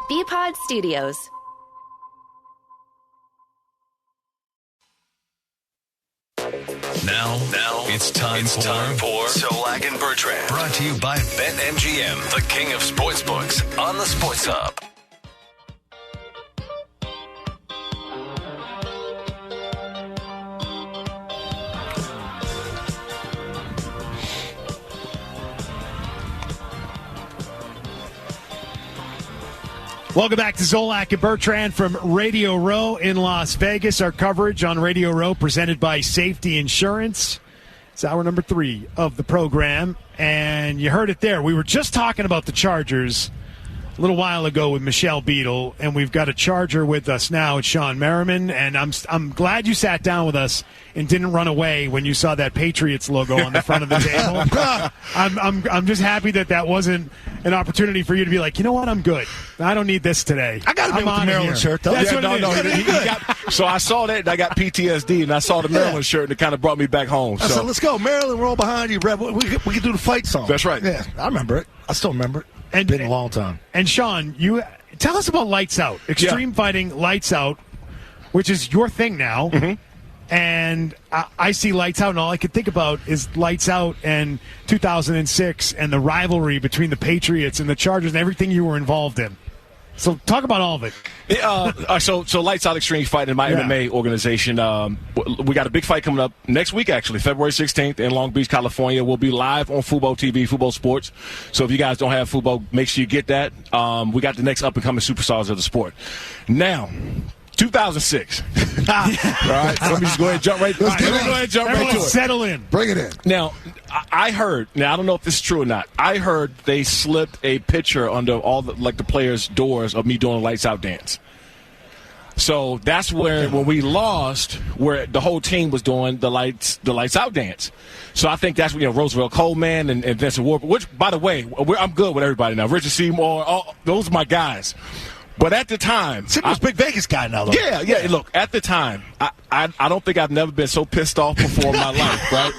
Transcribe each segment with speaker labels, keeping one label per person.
Speaker 1: BPod Studios.
Speaker 2: Now it's time for Zolak and Bertrand. Brought to you by BetMGM, the king of sportsbooks on the Sports Hub.
Speaker 3: Welcome back to Zolak and Bertrand from Radio Row in Las Vegas. Our coverage on Radio Row presented by Safety Insurance. It's hour number 3 of the program, and you heard it there. We were just talking about the Chargers a little while ago with Michelle Beadle, and we've got a Charger with us now. It's Shawne Merriman, and I'm glad you sat down with us and didn't run away when you saw that Patriots logo on the front of the table. I'm just happy that wasn't an opportunity for you to be like, you know what, I'm good. I don't need this today.
Speaker 4: I got to be with the Maryland shirt, though.
Speaker 3: That's
Speaker 5: So I saw that, and I got PTSD, and I saw the Maryland shirt, and it kind of brought me back home.
Speaker 4: I said, let's go. Maryland, we're all behind you, Red. We can do the fight song.
Speaker 5: That's right.
Speaker 4: Yeah, I remember it. I still remember it. It's been a long time.
Speaker 3: And, Shawne, you tell us about Lights Out. Extreme Fighting Lights Out, which is your thing now. Mm-hmm. And I see Lights Out, and all I can think about is Lights Out and 2006 and the rivalry between the Patriots and the Chargers and everything you were involved in. So talk about all of it.
Speaker 5: So Lights Out Extreme Fighting, my MMA organization. We got a big fight coming up next week, actually, February 16th in Long Beach, California. We'll be live on Fubo TV, Fubo Sports. So if you guys don't have Fubo, make sure you get that. We got the next up-and-coming superstars of the sport. Now, 2006. All right, so let me just go ahead and jump right. Right to it.
Speaker 3: Settle in.
Speaker 4: Bring it in.
Speaker 5: Now, I heard. Now, I don't know if this is true or not. I heard they slipped a picture under all the players' doors of me doing a Lights Out dance. So that's where when we lost, where the whole team was doing the lights out dance. So I think that's when Roosevelt Coleman and Vincent Ward. Which, by the way, I'm good with everybody now. Richard Seymour, those are my guys. But at the time,
Speaker 4: Seymour's a big Vegas guy now, though.
Speaker 5: Yeah. Look, at the time, I don't think I've never been so pissed off before in my life, right?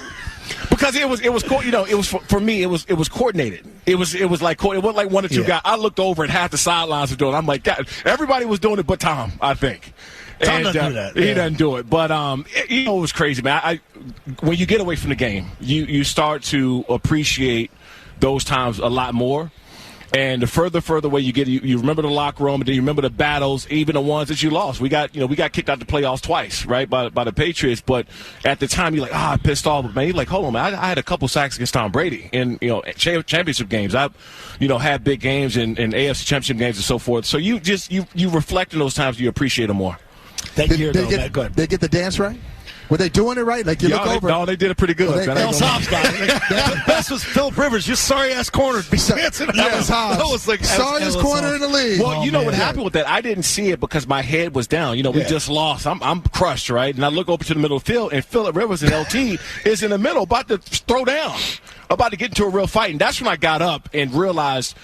Speaker 5: Because it was for me it was coordinated. It wasn't like one or two guys. I looked over and half the sidelines were doing it. I'm like, God, everybody was doing it but Tom, I think.
Speaker 4: Tom doesn't do that.
Speaker 5: He doesn't do it. But it was crazy, man. When you get away from the game, you start to appreciate those times a lot more. And the further away you get, you remember the locker room, and then you remember the battles, even the ones that you lost. We got kicked out the playoffs twice, right, by the Patriots. But at the time, you're like, I pissed off. But man, you're like, hold on, man, I had a couple sacks against Tom Brady in championship games. I had big games in AFC championship games and so forth. So you reflect in those times, you appreciate them more.
Speaker 4: They get the dance right. Were they doing it right? Like you look over.
Speaker 5: No, they did it pretty good.
Speaker 4: Hobbs got it. The best was Phil Rivers. Your sorry-ass corner. That was Hobbs. That was like sorriest corner in the league.
Speaker 5: Well, what happened with that? I didn't see it because my head was down. We just lost. I'm crushed, right? And I look over to the middle of the field, and Phillip Rivers and LT is in the middle, about to throw down, about to get into a real fight. And that's when I got up and realized,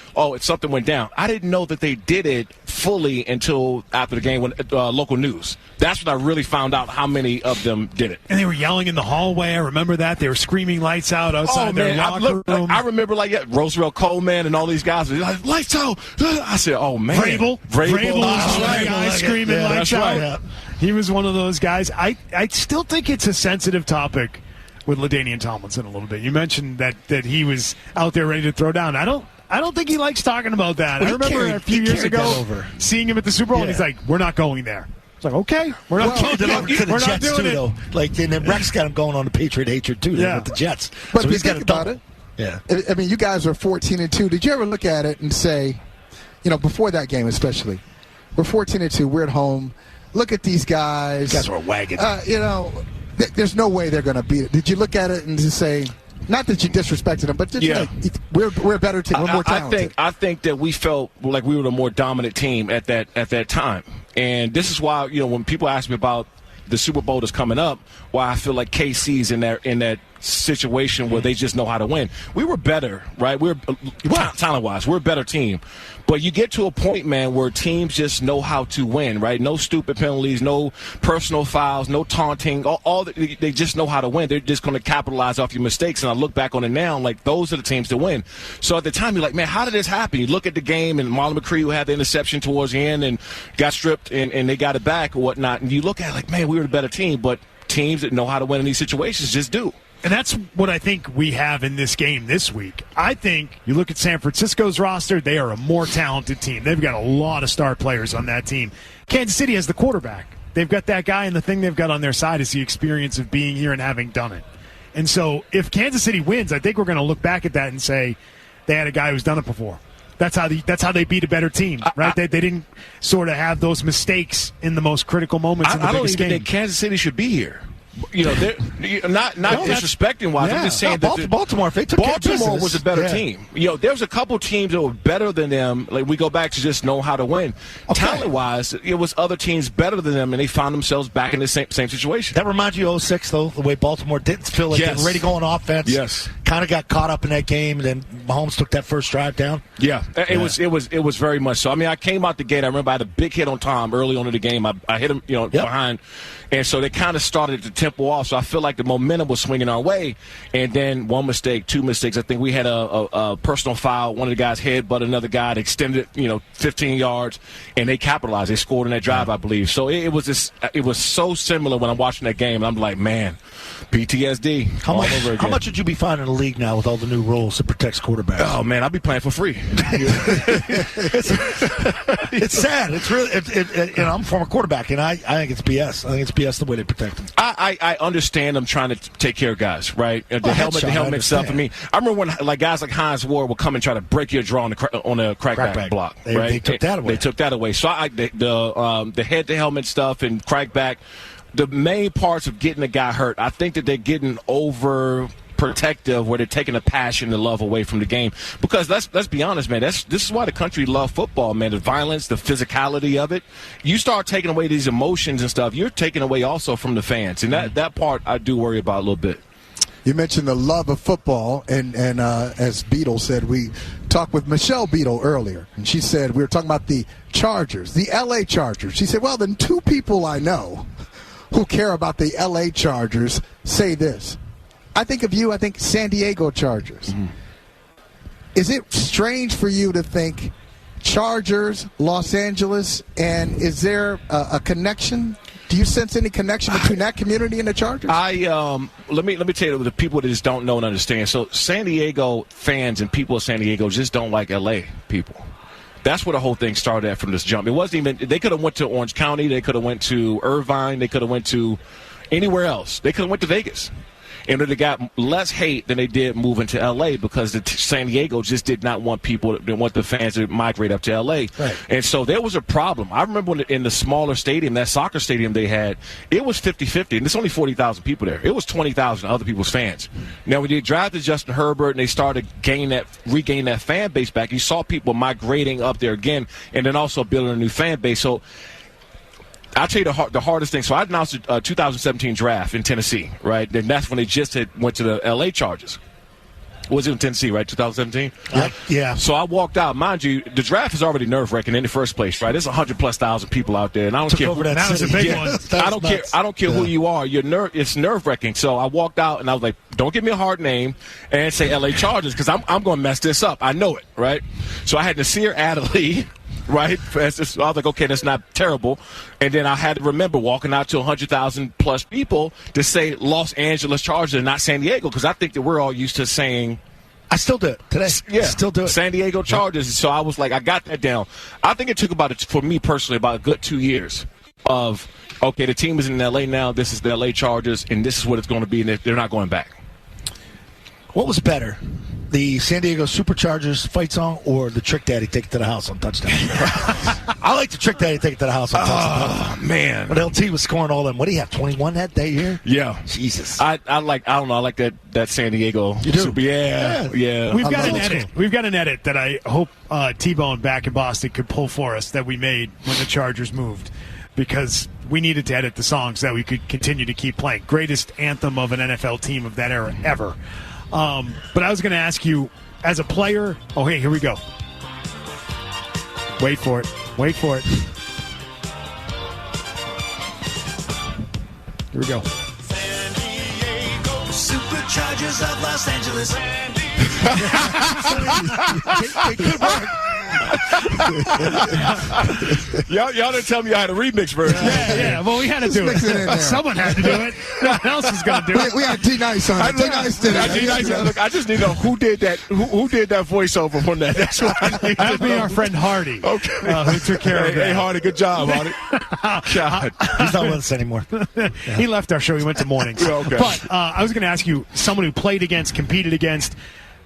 Speaker 5: something went down. I didn't know that they did it fully until after the game when local news. That's when I really found out how many of them did it.
Speaker 3: And they were yelling in the hallway. I remember that. They were screaming Lights Out outside their locker room.
Speaker 5: I remember Roosevelt Coleman and all these guys were like, Lights Out. I said, oh, man.
Speaker 3: Vrabel was one of the guys screaming Lights Out. Right. He was one of those guys. I still think it's a sensitive topic with LaDainian Tomlinson a little bit. You mentioned that he was out there ready to throw down. I don't think he likes talking about that.
Speaker 4: Well,
Speaker 3: I remember a few years ago seeing him at the Super Bowl, and he's like, we're not going there. It's like, okay, we're not doing it.
Speaker 4: We're not doing it. Though. Like, and then Rex got him going on the Patriot hatred, too, with the Jets.
Speaker 6: But
Speaker 4: so
Speaker 6: if you think about it, I mean, you guys are 14-2. Did you ever look at it and say, before that game especially, we're 14-2, we're at home, look at these guys.
Speaker 4: These guys were wagging.
Speaker 6: There's no way they're going to beat it. Did you look at it and just say, not that you disrespected them, but just we're a better team, we're more talented?
Speaker 5: I think that we felt like we were the more dominant team at that time. And this is why, when people ask me about the Super Bowl that's coming up, why I feel like KC's in that situation where they just know how to win. We were better, right? We're talent-wise, we're a better team. But you get to a point, man, where teams just know how to win, right? No stupid penalties, no personal fouls, no taunting. They just know how to win. They're just going to capitalize off your mistakes. And I look back on it now, like, those are the teams to win. So at the time, you're like, man, how did this happen? You look at the game, and Marlon McCree, who had the interception towards the end and got stripped, and they got it back or whatnot. And you look at it like, man, we were the better team. But teams that know how to win in these situations just do.
Speaker 3: And that's what I think we have in this game this week. I think you look at San Francisco's roster, they are a more talented team. They've got a lot of star players on that team. Kansas City has the quarterback. They've got that guy, and the thing they've got on their side is the experience of being here and having done it. And so if Kansas City wins, I think we're going to look back at that and say they had a guy who's done it before. That's how they beat a better team, right? They didn't sort of have those mistakes in the most critical moments in the biggest game.
Speaker 5: I don't even think Kansas City should be here. You know, not disrespecting wise. I'm just saying that
Speaker 4: Baltimore, if they took
Speaker 5: Baltimore was a better team. You know, there was a couple teams that were better than them. Like, we go back to just know how to win. Okay. Talent wise, it was other teams better than them, and they found themselves back in the same situation.
Speaker 4: That reminds you of 2006, though, the way Baltimore didn't feel like they were ready to go on offense.
Speaker 5: Yes,
Speaker 4: kind of got caught up in that game, and then Mahomes took that first drive down.
Speaker 5: Yeah, it was very much so. I mean, I came out the gate. I remember I had a big hit on Tom early on in the game. I hit him, behind. And so they kind of started the tempo off. So I feel like the momentum was swinging our way. And then one mistake, two mistakes. I think we had a personal foul. One of the guys hit, but another guy extended, 15 yards, and they capitalized. They scored in that drive, I believe. So it was so similar when I'm watching that game. And I'm like, man, PTSD all over again.
Speaker 4: How much would you be finding in the league now with all the new rules that protects quarterbacks?
Speaker 5: Oh, man, I'll be playing for free.
Speaker 4: It's sad. It's really, I'm a former quarterback, and I think it's BS. I think it's BS the way they protect them.
Speaker 5: I understand them trying to take care of guys, right? The helmet stuff. I mean, I remember when guys like Hines Ward would come and try to break your jaw on a crackback block. Right?
Speaker 4: They took that away.
Speaker 5: They took that away. So the head-to-helmet stuff and crackback, the main parts of getting a guy hurt, I think that they're getting over protective, where they're taking the passion and love away from the game. Because let's be honest, man, this is why the country loves football, man. The violence, the physicality of it. You start taking away these emotions and stuff, you're taking away also from the fans. And that part I do worry about a little bit.
Speaker 6: You mentioned the love of football, and as Beadle said, we talked with Michelle Beadle earlier, and she said, we were talking about the Chargers, the L.A. Chargers. She said, well, then two people I know who care about the L.A. Chargers say this. I think of you, I think San Diego Chargers. Mm-hmm. Is it strange for you to think Chargers, Los Angeles, and is there a connection? Do you sense any connection between that community and the Chargers?
Speaker 5: Let me tell you, the people that just don't know and understand. So San Diego fans and people of San Diego just don't like L.A. people. That's where the whole thing started at from this jump. It wasn't even – they could have went to Orange County. They could have went to Irvine. They could have went to anywhere else. They could have went to Vegas. And they got less hate than they did moving to L.A. because San Diego just did not want the fans to migrate up to L.A. Right. And so there was a problem. I remember when in the smaller stadium, that soccer stadium they had, it was 50-50, and there's only 40,000 people there. It was 20,000 other people's fans. Now, when you drafted Justin Herbert and they started regain that fan base back, you saw people migrating up there again and then also building a new fan base. So I'll tell you the hardest thing. So I announced a 2017 draft in Tennessee, right? And that's when they just went to the L.A. Chargers. Was it in Tennessee, right, 2017?
Speaker 4: Yeah.
Speaker 5: So I walked out. Mind you, the draft is already nerve-wracking in the first place, right? There's 100,000+ people out there, and I don't care.
Speaker 3: That was a big one.
Speaker 5: I don't care who you are. It's nerve-wracking. So I walked out, and I was like, don't give me a hard name and say L.A. Chargers because I'm going to mess this up. I know it, right? So I had Nasir Adderley. Right? I was like, okay, that's not terrible. And then I had to remember walking out to 100,000+ people to say Los Angeles Chargers and not San Diego, because I think that we're all used to saying.
Speaker 4: I still do it today.
Speaker 5: Yeah,
Speaker 4: still do it.
Speaker 5: San Diego Chargers. Yep. So I was like, I got that down. I think it took for me personally, about a good 2 years of, okay, the team is in L.A. now. This is the L.A. Chargers, and this is what it's going to be, and they're not going back.
Speaker 4: What was better? The San Diego Superchargers fight song or the Trick Daddy Take It to the House on touchdown? I like the Trick Daddy Take It to the House on touchdown.
Speaker 5: Oh, man.
Speaker 4: But LT was scoring all them. What do you have, 21 that year?
Speaker 5: Yeah.
Speaker 4: Jesus.
Speaker 5: I like that San Diego.
Speaker 4: You do?
Speaker 5: Super, yeah.
Speaker 3: We've got an edit that I hope T-Bone back in Boston could pull for us that we made when the Chargers moved. because we needed to edit the song so that we could continue to keep playing. Greatest anthem of an NFL team of that era ever. But I was going to ask you, as a player, oh, hey, here we go. Wait for it. Wait for it. Here we go.
Speaker 1: San Diego Superchargers of Los Angeles.
Speaker 4: Good work.
Speaker 5: y'all didn't tell me I had a remix version.
Speaker 3: Yeah. Well, we had to do
Speaker 6: mix it in there.
Speaker 3: Someone had to do it. No one else was going to do it.
Speaker 6: We had T-Nice on it. T-Nice did it.
Speaker 5: Look, I just need to know who did that. Who did that voiceover from that? That's what I need.
Speaker 3: That would be our friend Hardy.
Speaker 5: Okay.
Speaker 3: Who took care of that.
Speaker 5: Hey, Hardy, good job, Hardy. God.
Speaker 4: He's not with us anymore.
Speaker 3: He left our show. He went to mornings.
Speaker 5: Okay.
Speaker 3: But I was going to ask you, someone who played against, competed against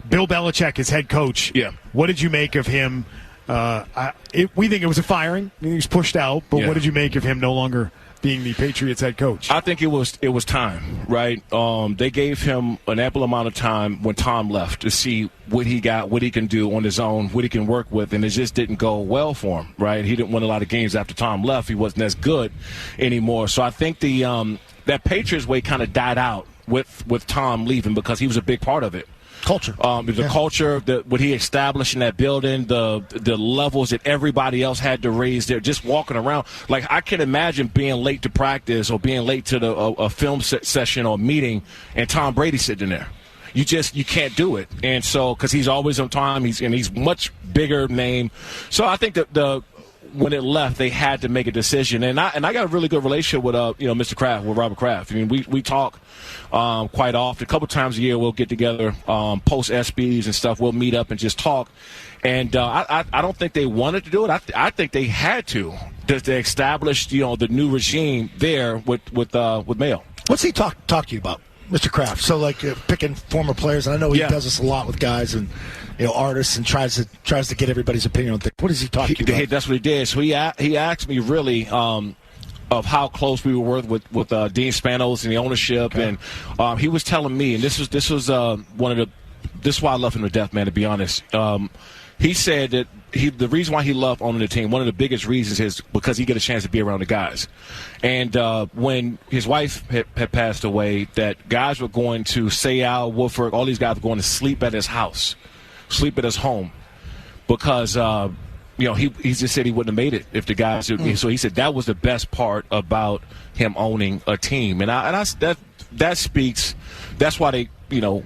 Speaker 3: Bill Belichick as head coach.
Speaker 5: Yeah.
Speaker 3: What did you make of him? We think it was a firing. He was pushed out. But what did you make of him no longer being the Patriots head coach?
Speaker 5: I think it was time, right? They gave him an ample amount of time when Tom left to see what he got, what he can do on his own, what he can work with, and it just didn't go well for him, right? He didn't win a lot of games after Tom left. He wasn't as good anymore. So I think that Patriots way kind of died out with Tom leaving because he was a big part of it.
Speaker 4: Culture.
Speaker 5: The culture, what he established in that building, the levels that everybody else had to raise there, just walking around. Like, I can imagine being late to practice or being late to a film session or meeting and Tom Brady sitting there. You can't do it. And so, because he's always on time, he's much bigger name. So I think that when it left, they had to make a decision, and I got a really good relationship with Mr. Kraft, with Robert Kraft. I mean, we talk quite often. A couple times a year, we'll get together, post SBs and stuff. We'll meet up and just talk. And I don't think they wanted to do it. I think they had to establish the new regime there with Mayo.
Speaker 4: What's he talk to you about, Mr. Kraft? So like picking former players, and I know he does this a lot with guys and artists, and tries to get everybody's opinion on things. What does he talk to you about?
Speaker 5: That's what he did. So he asked me really of how close we were with Dean Spanos and the ownership, okay. And he was telling me, and this was this is why I love him to death, man. To be honest, he said that the reason why he loved owning the team, one of the biggest reasons is because he get a chance to be around the guys. And when his wife had passed away, that guys were going to Sayal, Wolford, all these guys were going to sleep at his house, sleep at his home, because he just said he wouldn't have made it if the guys. So he said that was the best part about him owning a team, and that speaks. That's why they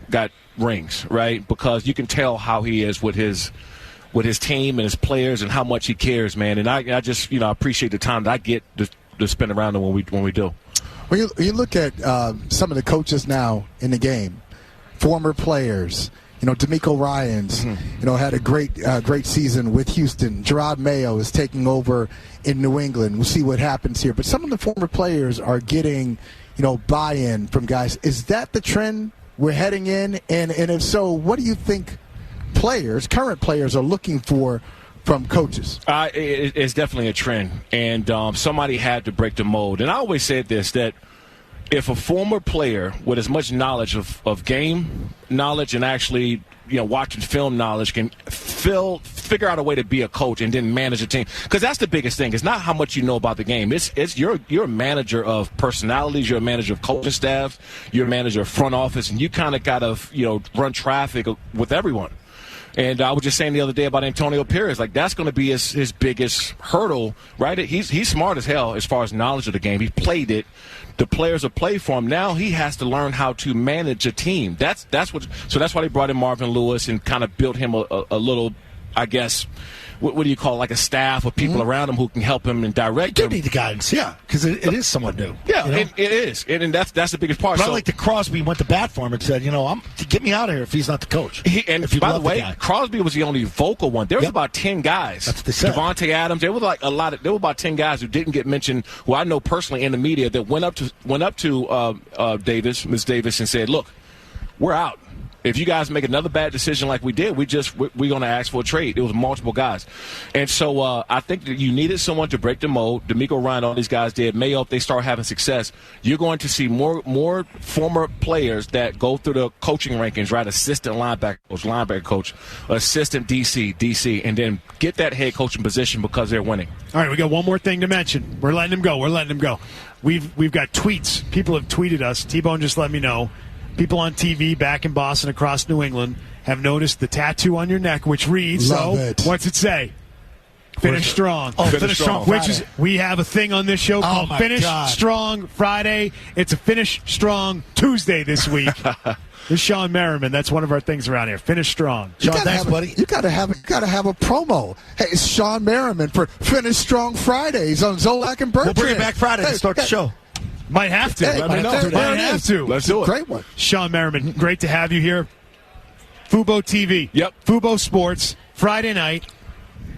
Speaker 5: got rings, right? Because you can tell how he is with his team and his players and how much he cares, man. And I just appreciate the time that I get to spend around him when we do.
Speaker 6: When you look at some of the coaches now in the game, former players. DeMeco Ryans, had a great season with Houston. Gerard Mayo is taking over in New England. We'll see what happens here. But some of the former players are getting, buy-in from guys. Is that the trend we're heading in? And if so, what do you think current players, are looking for from coaches?
Speaker 5: It's definitely a trend. And somebody had to break the mold. And I always said this, that if a former player with as much knowledge of game knowledge and actually watching film knowledge can figure out a way to be a coach and then manage a team, because that's the biggest thing. It's not how much you know about the game. It's you're a manager of personalities, you're a manager of coaching staff, you're a manager of front office, and you kind of got to run traffic with everyone. And I was just saying the other day about Antonio Pierce, like that's going to be his biggest hurdle, right? He's smart as hell as far as knowledge of the game. He played it. The players have played for him. Now he has to learn how to manage a team. That's why they brought in Marvin Lewis and kind of built him a little, I guess, what do you call it, like a staff of people around him who can help him and direct him.
Speaker 4: You do need the guidance, yeah, because it is somewhat new.
Speaker 5: Yeah, it is, and that's the biggest part.
Speaker 4: But I like that Crosby went to bat for him and said, get me out of here if he's not the coach.
Speaker 5: And by the way, Crosby was the only vocal one. There was about 10 guys.
Speaker 4: That's what they said.
Speaker 5: Devontae Adams. There were about 10 guys who didn't get mentioned, who I know personally in the media, that went up to Miss Davis, and said, "Look, we're out. If you guys make another bad decision like we did, we're going to ask for a trade. It was multiple guys. And so I think that you needed someone to break the mold. D'Amico Ryan, all these guys did. Mayo, if they start having success, you're going to see more former players that go through the coaching rankings, right? Assistant linebacker coach, assistant DC, and then get that head coaching position because they're winning.
Speaker 3: All right, we got one more thing to mention. We're letting him go. We've got tweets. People have tweeted us. T-Bone just let me know. People on TV back in Boston, across New England, have noticed the tattoo on your neck, which reads, what's it say? Finish strong.
Speaker 4: Oh, finish strong Friday.
Speaker 3: Which is, we have a thing on this show called Finish Strong Friday. It's a Finish Strong Tuesday this week. This is Shawne Merriman. That's one of our things around here. Finish strong.
Speaker 4: Sean, thanks, buddy.
Speaker 6: You gotta have a promo. Hey, it's Shawne Merriman for Finish Strong Fridays on Zolak and Bertrand.
Speaker 4: We'll bring it back Friday to start the show.
Speaker 3: Might have to. Might have to.
Speaker 5: Let's do it.
Speaker 6: Great one.
Speaker 3: Shawne Merriman, great to have you here. Fubo TV.
Speaker 5: Yep.
Speaker 3: Fubo Sports, Friday night.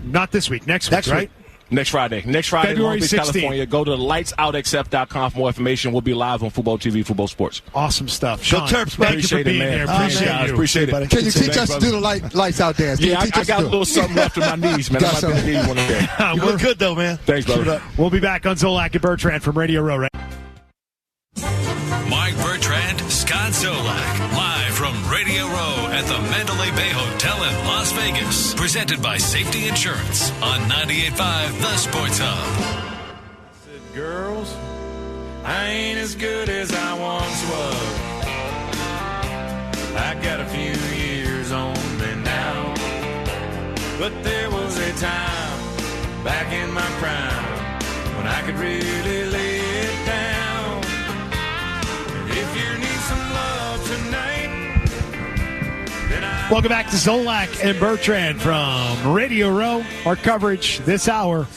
Speaker 3: Not this week. Next week, right?
Speaker 5: Next Friday,
Speaker 3: February
Speaker 5: Long Beach,
Speaker 3: 16th.
Speaker 5: California. Go to lightsoutxf.com for more information. We'll be live on Fubo TV, Fubo Sports.
Speaker 3: Awesome stuff.
Speaker 4: Go
Speaker 3: Sean,
Speaker 4: Terps,
Speaker 3: thank you for
Speaker 5: appreciate it,
Speaker 3: being
Speaker 5: man.
Speaker 3: here.
Speaker 5: Appreciate it.
Speaker 6: Can you teach us to do the lights out dance?
Speaker 5: Yeah, I got a little something left in my knees, man. I might be able to give you one of them.
Speaker 4: You look good, though, man.
Speaker 5: Thanks, brother.
Speaker 3: We'll be back on Zolak and Bertrand from Radio Row. Right?
Speaker 2: Mike Bertrand, Scott Zolak, live from Radio Row at the Mandalay Bay Hotel in Las Vegas. Presented by Safety Insurance on 98.5 The Sports Hub.
Speaker 1: Girls, I ain't as good as I once was. I got a few years on me now, but there was a time back in my prime when I could really lay it down. And if you need some love tonight, then I...
Speaker 3: Welcome back to Zolak and Bertrand from Radio Row. Our coverage this hour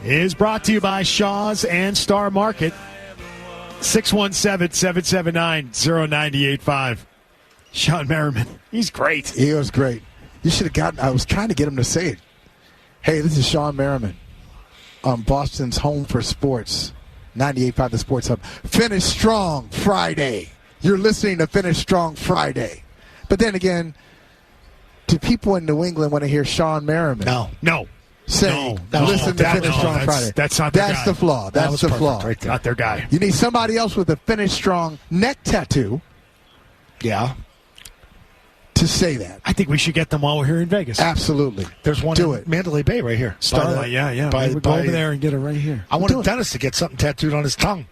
Speaker 3: is brought to you by Shaw's and Star Market. 617-779-0985. Shawne Merriman. He's great.
Speaker 6: He was great. You should have gotten... I was trying to get him to say it. Hey, this is Shawne Merriman on Boston's Home for Sports, 98.5 The Sports Hub. Finish Strong Friday. You're listening to Finish Strong Friday. But then again, do people in New England want to hear Shawne Merriman?
Speaker 3: No.
Speaker 6: Say, listen to Finish Strong Friday.
Speaker 3: That's not their guy.
Speaker 6: That's the flaw. That's the flaw.
Speaker 4: Right there.
Speaker 3: Not their guy.
Speaker 6: You need somebody else with a Finish Strong neck tattoo.
Speaker 4: Yeah.
Speaker 6: To say that.
Speaker 3: I think we should get them while we're here in Vegas.
Speaker 6: Absolutely.
Speaker 4: There's one
Speaker 6: Do
Speaker 4: in
Speaker 6: it.
Speaker 4: Mandalay Bay right here.
Speaker 3: Starlight, yeah.
Speaker 4: By,
Speaker 3: We would go over there and get it right here.
Speaker 4: I wanted Dennis to get something tattooed on his tongue.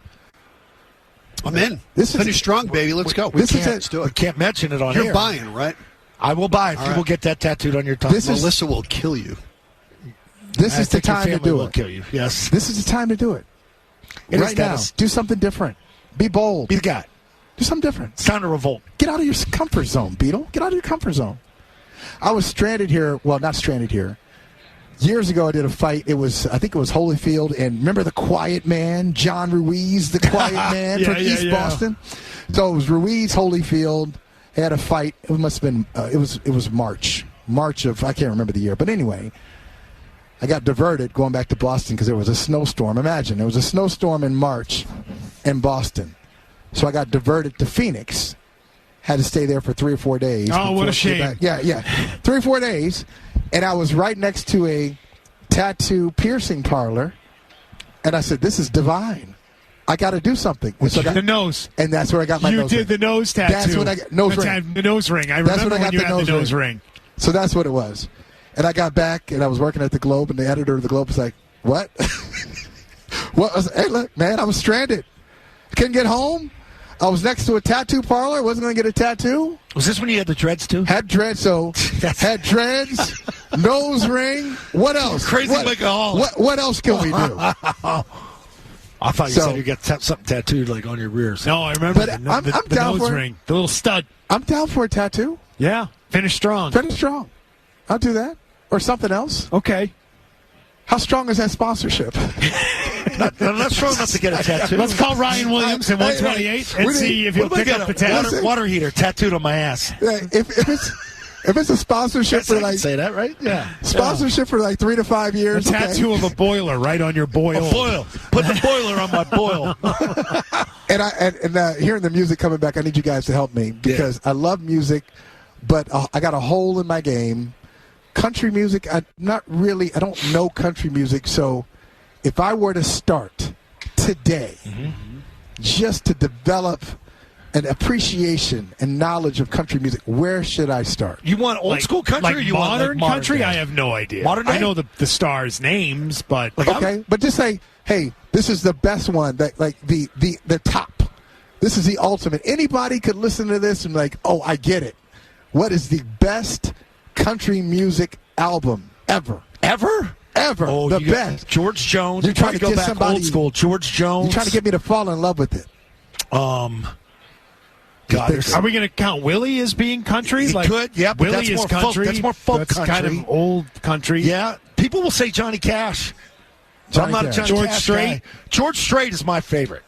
Speaker 7: I'm in.
Speaker 6: This is-
Speaker 7: Finish strong, baby. Let's go.
Speaker 6: Let's do
Speaker 4: We
Speaker 6: it.
Speaker 4: can't mention it on
Speaker 7: You're
Speaker 4: here.
Speaker 7: buying, right?
Speaker 4: I will buy if
Speaker 7: All
Speaker 4: you
Speaker 7: right.
Speaker 4: will get that tattooed on your tongue.
Speaker 6: This is-
Speaker 7: Melissa will kill you.
Speaker 6: This
Speaker 4: I
Speaker 6: is the
Speaker 4: think your
Speaker 6: time to
Speaker 4: family
Speaker 6: do
Speaker 4: will
Speaker 6: it.
Speaker 4: kill you. Yes.
Speaker 6: This is the time to do it.
Speaker 4: It is,
Speaker 6: Right now.
Speaker 4: Dennis.
Speaker 6: Do something different. Be bold.
Speaker 4: Be the guy.
Speaker 6: Do something different.
Speaker 4: It's time to revolt.
Speaker 6: Get out of your comfort zone, Beetle. Get out of your comfort zone. I was stranded here. Well, not stranded here. Years ago, I did a fight. I think it was Holyfield. And remember the quiet man, John Ruiz, the quiet man from East Boston? So it was Ruiz, Holyfield. They had a fight. It must have been, it was March of, I can't remember the year. But anyway, I got diverted going back to Boston because there was a snowstorm. Imagine, there was a snowstorm in March in Boston. So I got diverted to Phoenix. Had to stay there for 3 or 4 days.
Speaker 3: Oh, what a
Speaker 6: before I
Speaker 3: shame.
Speaker 6: came back. Yeah. 3 or 4 days. And I was right next to a tattoo piercing parlor. And I said, this is divine. I got to do something. And so
Speaker 3: The nose.
Speaker 6: And that's where I got my
Speaker 3: You
Speaker 6: nose
Speaker 3: did
Speaker 6: ring.
Speaker 3: the nose tattoo.
Speaker 6: That's when I got nose ring.
Speaker 3: The nose ring. I
Speaker 6: That's
Speaker 3: remember
Speaker 6: when I
Speaker 3: when
Speaker 6: got
Speaker 3: you
Speaker 6: the
Speaker 3: had the
Speaker 6: nose
Speaker 3: nose ring.
Speaker 6: So that's what it was. And I got back, and I was working at the Globe, and the editor of the Globe was like, what? What? I was, hey, look, man, I was stranded. I couldn't get home. I was next to a tattoo parlor. Wasn't going to get a tattoo.
Speaker 4: Was this when you had the dreads, too?
Speaker 6: Had dreads, had dreads, nose ring. What else?
Speaker 4: Crazy workaholic.
Speaker 6: What else can we do?
Speaker 4: I thought you
Speaker 6: So-
Speaker 4: said you got something tattooed like on your rear.
Speaker 3: No, I remember
Speaker 6: But
Speaker 3: the
Speaker 6: I'm down
Speaker 3: nose
Speaker 6: for it.
Speaker 3: ring. The little stud.
Speaker 6: I'm down for a tattoo.
Speaker 3: Yeah. Finish strong.
Speaker 6: Finish strong. I'll do that. Or something else.
Speaker 3: Okay.
Speaker 6: How strong is that sponsorship?
Speaker 4: I'm not strong enough to get a tattoo.
Speaker 3: Let's call Ryan Williams at 128 and see if he'll pick up the tattoo.
Speaker 4: Water heater tattooed on my ass.
Speaker 6: If If it's a sponsorship
Speaker 4: Yes, I
Speaker 6: for
Speaker 4: can
Speaker 6: like
Speaker 4: say that, right? Yeah.
Speaker 6: sponsorship for like 3 to 5
Speaker 3: A
Speaker 6: years.
Speaker 3: tattoo of a boiler right on your boil.
Speaker 4: A boil. Put the boiler on my boil.
Speaker 6: And hearing the music coming back, I need you guys to help me because I love music, but I got a hole in my game. Country music, I don't know country music, so if I were to start today just to develop an appreciation and knowledge of country music, where should I start?
Speaker 4: You want old school country or you
Speaker 3: modern
Speaker 4: want
Speaker 3: country?
Speaker 4: day?
Speaker 3: I have no idea.
Speaker 4: Modern day?
Speaker 3: I know the stars' names, but
Speaker 6: Okay, but just say, hey, this is the best one, that like the top. This is the ultimate. Anybody could listen to this and be like, oh, I get it. What is the best country music album ever?
Speaker 4: Ever? Oh,
Speaker 6: the
Speaker 4: you got
Speaker 6: best.
Speaker 4: George Jones.
Speaker 6: You're trying to
Speaker 4: go
Speaker 6: get
Speaker 4: back
Speaker 6: somebody
Speaker 4: old school. George Jones.
Speaker 6: You're trying to get me to fall in love with it.
Speaker 4: God, there's
Speaker 3: are we going to count Willie as being country?
Speaker 4: He could, yeah, but
Speaker 3: Willie
Speaker 4: that's
Speaker 3: is
Speaker 4: more folk-
Speaker 3: country.
Speaker 4: that's more folk
Speaker 3: That's kind
Speaker 4: country.
Speaker 3: of old country.
Speaker 4: Yeah, people will say Johnny Cash.
Speaker 6: Johnny
Speaker 4: I'm not
Speaker 6: Cash.
Speaker 4: a Johnny
Speaker 3: George
Speaker 4: Cash
Speaker 3: Strait?
Speaker 4: guy. George Strait is my favorite.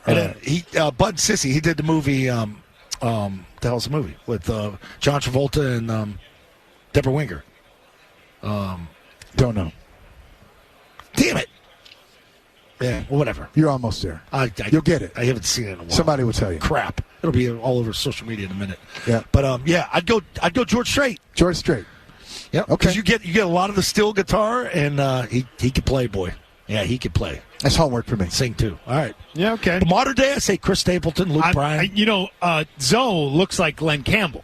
Speaker 4: And then Bud Sissy, he did the movie. The hell's the movie with John Travolta and Deborah Winger?
Speaker 6: Don't know.
Speaker 4: Damn it! Yeah, well, whatever.
Speaker 6: You're almost there. You'll get it.
Speaker 4: I haven't seen it in a while.
Speaker 6: Somebody will tell you.
Speaker 4: Crap. It'll be all over social media in a minute.
Speaker 6: Yeah.
Speaker 4: But yeah, I'd go George Strait.
Speaker 6: George Strait.
Speaker 4: Yeah.
Speaker 6: Okay.
Speaker 4: Because you get a lot of the steel guitar, and he could play, boy. Yeah, he could play.
Speaker 6: That's homework for me.
Speaker 4: Sing too. All right.
Speaker 3: Yeah, okay.
Speaker 4: The modern day, I say Chris Stapleton, Luke Bryan.
Speaker 3: Zoe looks like Glenn Campbell.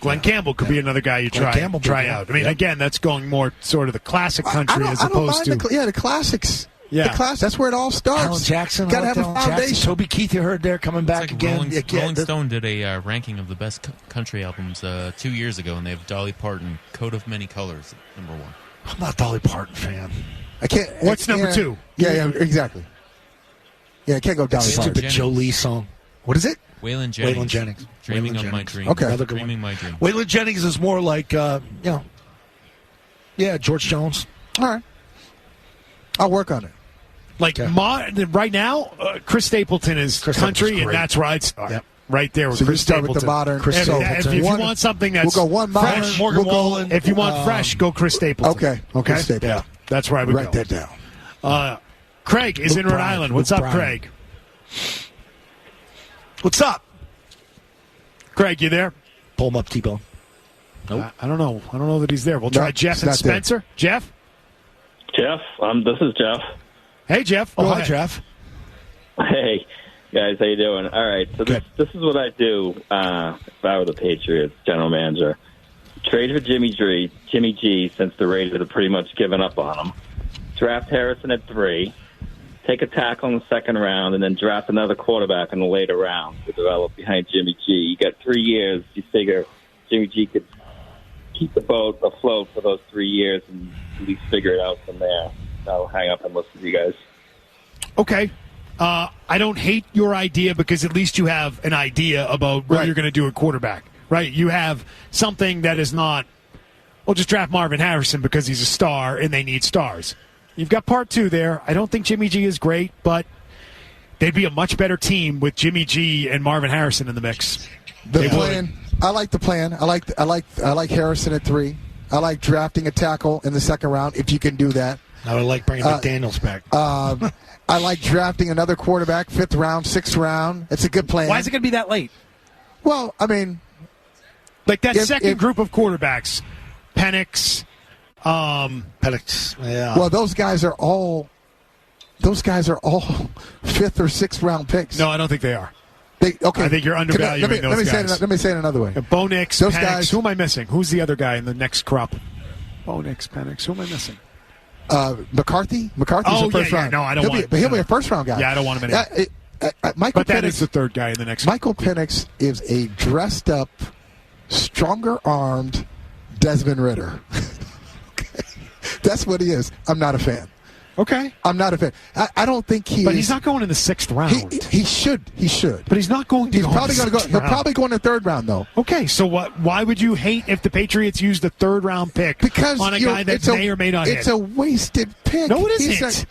Speaker 3: Glenn Campbell could be another guy you
Speaker 4: Glenn Campbell,
Speaker 3: try
Speaker 4: yeah.
Speaker 3: out. I mean, again, that's going more sort of the classic country as
Speaker 6: I don't
Speaker 3: opposed
Speaker 6: mind
Speaker 3: to.
Speaker 6: the classics.
Speaker 3: Yeah.
Speaker 6: The class. That's where it all starts.
Speaker 4: Alan Jackson.
Speaker 6: Got to have a
Speaker 4: Alan Jackson.
Speaker 6: foundation.
Speaker 4: Toby Keith, you heard there, coming back
Speaker 8: It's like
Speaker 4: again.
Speaker 8: Rolling Stone did a ranking of the best country albums 2 years ago, and they have Dolly Parton, Coat of Many Colors, #1.
Speaker 4: I'm not a Dolly Parton fan.
Speaker 6: I can't.
Speaker 3: What's number 2?
Speaker 6: Yeah, exactly. Yeah, I can't go Dolly Parton.
Speaker 4: Stupid Jolie song. What is it?
Speaker 8: Waylon Jennings.
Speaker 4: Waylon Jennings.
Speaker 8: Dreaming
Speaker 4: Waylon
Speaker 8: of my
Speaker 4: Jennings.
Speaker 8: dream.
Speaker 6: Okay.
Speaker 4: Another good
Speaker 8: Dreaming
Speaker 4: one.
Speaker 8: my dream.
Speaker 4: Waylon Jennings is more like, George Jones.
Speaker 6: All right. I'll work on it.
Speaker 3: Like right now, Chris Stapleton is
Speaker 4: Chris
Speaker 3: country,
Speaker 4: Stapleton's
Speaker 3: and
Speaker 4: great.
Speaker 3: that's where I'd start.
Speaker 4: Yep.
Speaker 3: Right there with
Speaker 6: So you
Speaker 3: Chris
Speaker 6: start
Speaker 3: Stapleton.
Speaker 6: with the modern
Speaker 4: Chris
Speaker 3: If
Speaker 4: Stapleton.
Speaker 3: you want something that's
Speaker 6: We'll go one modern.
Speaker 3: fresh,
Speaker 4: Morgan
Speaker 6: we'll go-
Speaker 4: Wallen.
Speaker 3: if you want fresh, go Chris Stapleton.
Speaker 6: Okay.
Speaker 3: Okay.
Speaker 6: Chris Stapleton.
Speaker 3: Yeah. That's where I would
Speaker 6: Write
Speaker 3: go.
Speaker 6: that down.
Speaker 3: Craig is
Speaker 4: Luke
Speaker 3: in Rhode
Speaker 4: Bryan.
Speaker 3: Island. What's
Speaker 4: Luke
Speaker 3: up,
Speaker 4: Bryan.
Speaker 3: Craig?
Speaker 4: What's up?
Speaker 3: Craig, you there?
Speaker 4: Pull him up, T-Bone. Nope.
Speaker 3: I don't know. I don't know that he's there. We'll try
Speaker 6: No,
Speaker 3: Jeff
Speaker 6: he's
Speaker 3: and
Speaker 6: not there.
Speaker 3: Spencer. Jeff?
Speaker 9: Jeff, this is Jeff.
Speaker 3: Hey, Jeff.
Speaker 4: Oh,
Speaker 3: Go
Speaker 4: hi,
Speaker 3: ahead.
Speaker 4: Jeff.
Speaker 9: Hey, guys, how you doing? All right, so this is what I do if I were the Patriots general manager. Trade for Jimmy G, since the Raiders have pretty much given up on him. Draft Harrison at 3. Take a tackle in the second round, and then draft another quarterback in the later round to develop behind Jimmy G. You got 3 years. You figure Jimmy G could keep the boat afloat for those 3 years and at least figure it out from there. I'll hang up and listen to you guys.
Speaker 3: Okay. I don't hate your idea because at least you have an idea about what you're going to do at quarterback, right? You have something that is not, well, just draft Marvin Harrison because he's a star and they need stars. You've got part 2 there. I don't think Jimmy G is great, but they'd be a much better team with Jimmy G and Marvin Harrison in the mix.
Speaker 6: The plan. I like the plan. I like Harrison at 3. I like drafting a tackle in the second round if you can do that.
Speaker 4: I would like bringing McDaniels back.
Speaker 6: I like drafting another quarterback, 5th round, 6th round. It's a good plan.
Speaker 3: Why is it going to be that late?
Speaker 6: Well, I mean,
Speaker 3: like that second group of quarterbacks, Penix.
Speaker 4: Penix, yeah.
Speaker 6: Well, those guys are all 5th or 6th round picks.
Speaker 3: No, I don't think they are.
Speaker 6: Okay.
Speaker 3: I think you're undervaluing those guys.
Speaker 6: Let me say it another way.
Speaker 3: Bo Nix,
Speaker 6: Those
Speaker 3: Penix.
Speaker 6: guys-
Speaker 3: Who am I missing? Who's the other guy in the next crop? Bo Nix, Penix. Who am I missing?
Speaker 6: McCarthy's a first round.
Speaker 3: No, I don't want him.
Speaker 6: He'll be a first round guy.
Speaker 3: Yeah, I don't want him in.
Speaker 6: Michael
Speaker 3: But that
Speaker 6: Penix
Speaker 3: is the third guy in the next.
Speaker 6: Michael Penix is a dressed up, stronger armed Desmond Ridder. Okay. That's what he is. I'm not a fan.
Speaker 3: Okay.
Speaker 6: I'm not a fan. I don't think he
Speaker 3: But
Speaker 6: is.
Speaker 3: he's not going in the 6th round.
Speaker 6: He should.
Speaker 3: But he's not going to
Speaker 6: He's
Speaker 3: go
Speaker 6: probably
Speaker 3: in the
Speaker 6: going to go.
Speaker 3: 6th
Speaker 6: He'll
Speaker 3: round.
Speaker 6: probably go in the 3rd round, though.
Speaker 3: Okay, so what? Why would you hate if the Patriots use the 3rd round pick
Speaker 6: Because
Speaker 3: on a guy that may or may not hit?
Speaker 6: It's a wasted pick.
Speaker 3: No, it
Speaker 6: He's
Speaker 3: isn't.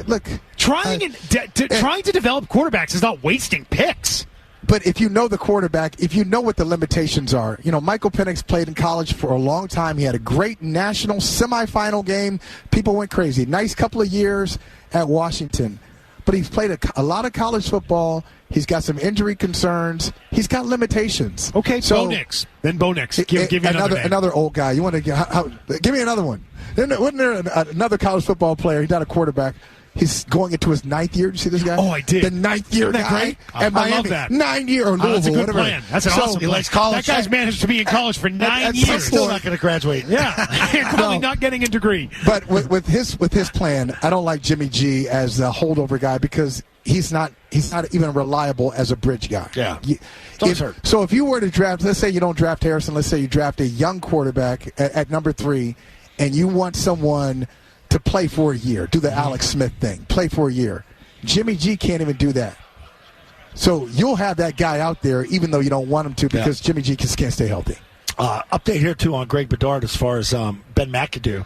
Speaker 6: Look,
Speaker 3: Trying to develop quarterbacks is not wasting picks.
Speaker 6: But if you know the quarterback, if you know what the limitations are, Michael Penix played in college for a long time. He had a great national semifinal game. People went crazy. Nice couple of years at Washington. But he's played a lot of college football. He's got some injury concerns. He's got limitations.
Speaker 3: Okay, so Bo Nix. Then Bo Nix. Give me
Speaker 6: another old guy. You want to give me another one? Wasn't there another college football player? He's not a quarterback. He's going into his 9th year. Did you see this guy?
Speaker 3: Oh, I did.
Speaker 6: The 9th year guy at Miami.
Speaker 3: I love that.
Speaker 6: 9 year or Louisville,
Speaker 3: that's a good
Speaker 6: whatever.
Speaker 3: plan. That's an awesome plan.
Speaker 4: College.
Speaker 3: That guy's managed to be in college for 9 years.
Speaker 4: He's still not going to graduate.
Speaker 3: Yeah, probably not getting a degree.
Speaker 6: But with his plan, I don't like Jimmy G as the holdover guy because he's not even reliable as a bridge guy.
Speaker 4: Yeah.
Speaker 6: So if you were to draft, let's say you don't draft Harrison, let's say you draft a young quarterback at number 3, and you want someone to play for a year, do the Alex Smith thing, play for a year. Jimmy G can't even do that. So you'll have that guy out there even though you don't want him to because Jimmy G can't stay healthy.
Speaker 4: Update here, too, on Greg Bedard as far as Ben McAdoo,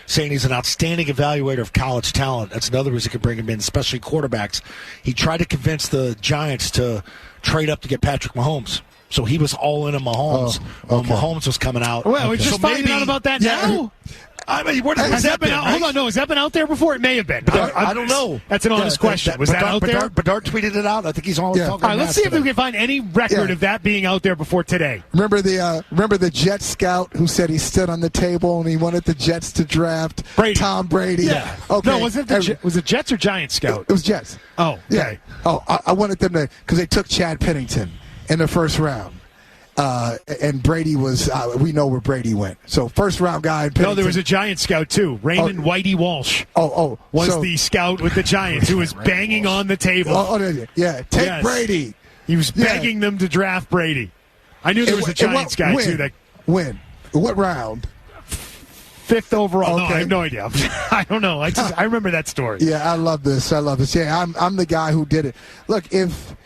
Speaker 4: saying he's an outstanding evaluator of college talent. That's another reason you could bring him in, especially quarterbacks. He tried to convince the Giants to trade up to get Patrick Mahomes. So he was all in on Mahomes when Mahomes was coming out.
Speaker 3: Well, we're just finding out about that now?
Speaker 4: I mean,
Speaker 3: has that been out? Hold on, no. Has that been out there before? It may have been.
Speaker 4: I don't know.
Speaker 3: That's an honest question. Was that out there?
Speaker 4: Bedard tweeted it out. I think he's always talking about
Speaker 3: All right, let's see if we can find any record of that being out there before today.
Speaker 6: Remember the Jets scout who said he stood on the table and he wanted the Jets to draft Tom Brady?
Speaker 3: Yeah.
Speaker 6: Okay.
Speaker 3: No, was it Jets or Giants scout?
Speaker 6: It was Jets.
Speaker 3: Oh, okay.
Speaker 6: Yeah. Oh, I wanted them to because they took Chad Pennington in the first round. And Brady was, we know where Brady went. So first round guy.
Speaker 3: No, there was a Giant scout too. Raymond Whitey Walsh. Was the scout with the Giants who was banging on the table.
Speaker 6: Take Brady.
Speaker 3: He was begging them to draft Brady. I knew there was a Giants guy too.
Speaker 6: What round?
Speaker 3: 5th overall. Okay. No, I have no idea. I don't know. I remember that story.
Speaker 6: Yeah, I love this. Yeah, I'm the guy who did it. Look, if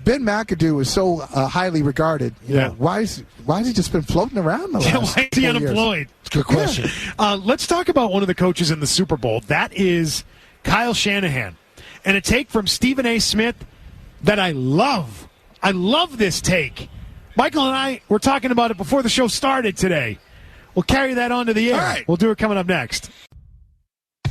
Speaker 6: Ben McAdoo is so highly regarded, why has he just been floating around the last
Speaker 3: why is he unemployed?
Speaker 4: It's a good question.
Speaker 3: Let's talk about one of the coaches in the Super Bowl. That is Kyle Shanahan. And a take from Stephen A. Smith that I love. I love this take. Michael and I were talking about it before the show started today. We'll carry that on to the air.
Speaker 4: All right.
Speaker 3: We'll do it coming up next.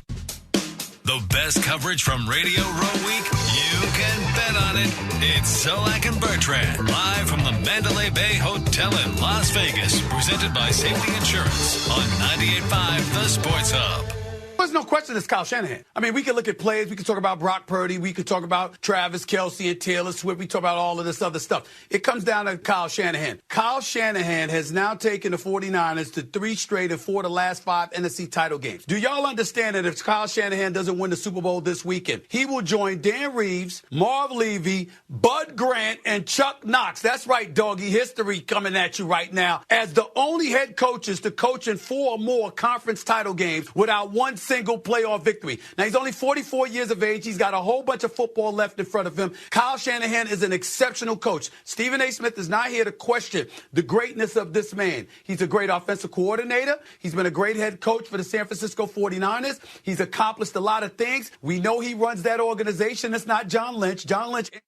Speaker 2: The best coverage from Radio Row Week, you can bet on it. It's Zolak and Bertrand, live from the Mandalay Bay Hotel in Las Vegas, presented by Safety Insurance on 98.5 The Sports Hub.
Speaker 10: There's no question it's Kyle Shanahan. I mean, we could look at plays. We could talk about Brock Purdy. We could talk about Travis Kelce and Taylor Swift. We talk about all of this other stuff. It comes down to Kyle Shanahan. Kyle Shanahan has now taken the 49ers to 3 straight and 4 of the last 5 NFC title games. Do y'all understand that if Kyle Shanahan doesn't win the Super Bowl this weekend, he will join Dan Reeves, Marv Levy, Bud Grant, and Chuck Knox. That's right, doggy. History coming at you right now as the only head coaches to coach in 4 or more conference title games without one single playoff victory. Now, he's only 44 years of age. He's got a whole bunch of football left in front of him. Kyle Shanahan is an exceptional coach. Stephen A. Smith is not here to question the greatness of this man. He's a great offensive coordinator. He's been a great head coach for the San Francisco 49ers. He's accomplished a lot of things. We know he runs that organization. It's not John Lynch. John Lynch ain't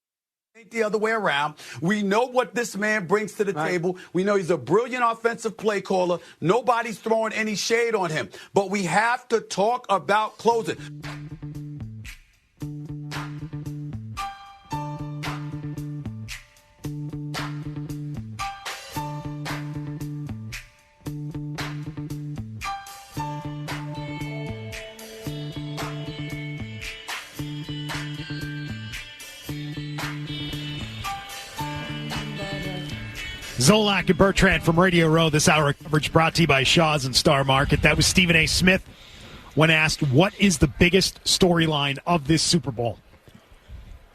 Speaker 10: the other way around. We know what this man brings to the table. We know he's a brilliant offensive play caller. Nobody's throwing any shade on him. But we have to talk about closing.
Speaker 3: Zolak and Bertrand from Radio Row. This hour of coverage brought to you by Shaw's and Star Market. That was Stephen A. Smith when asked, what is the biggest storyline of this Super Bowl?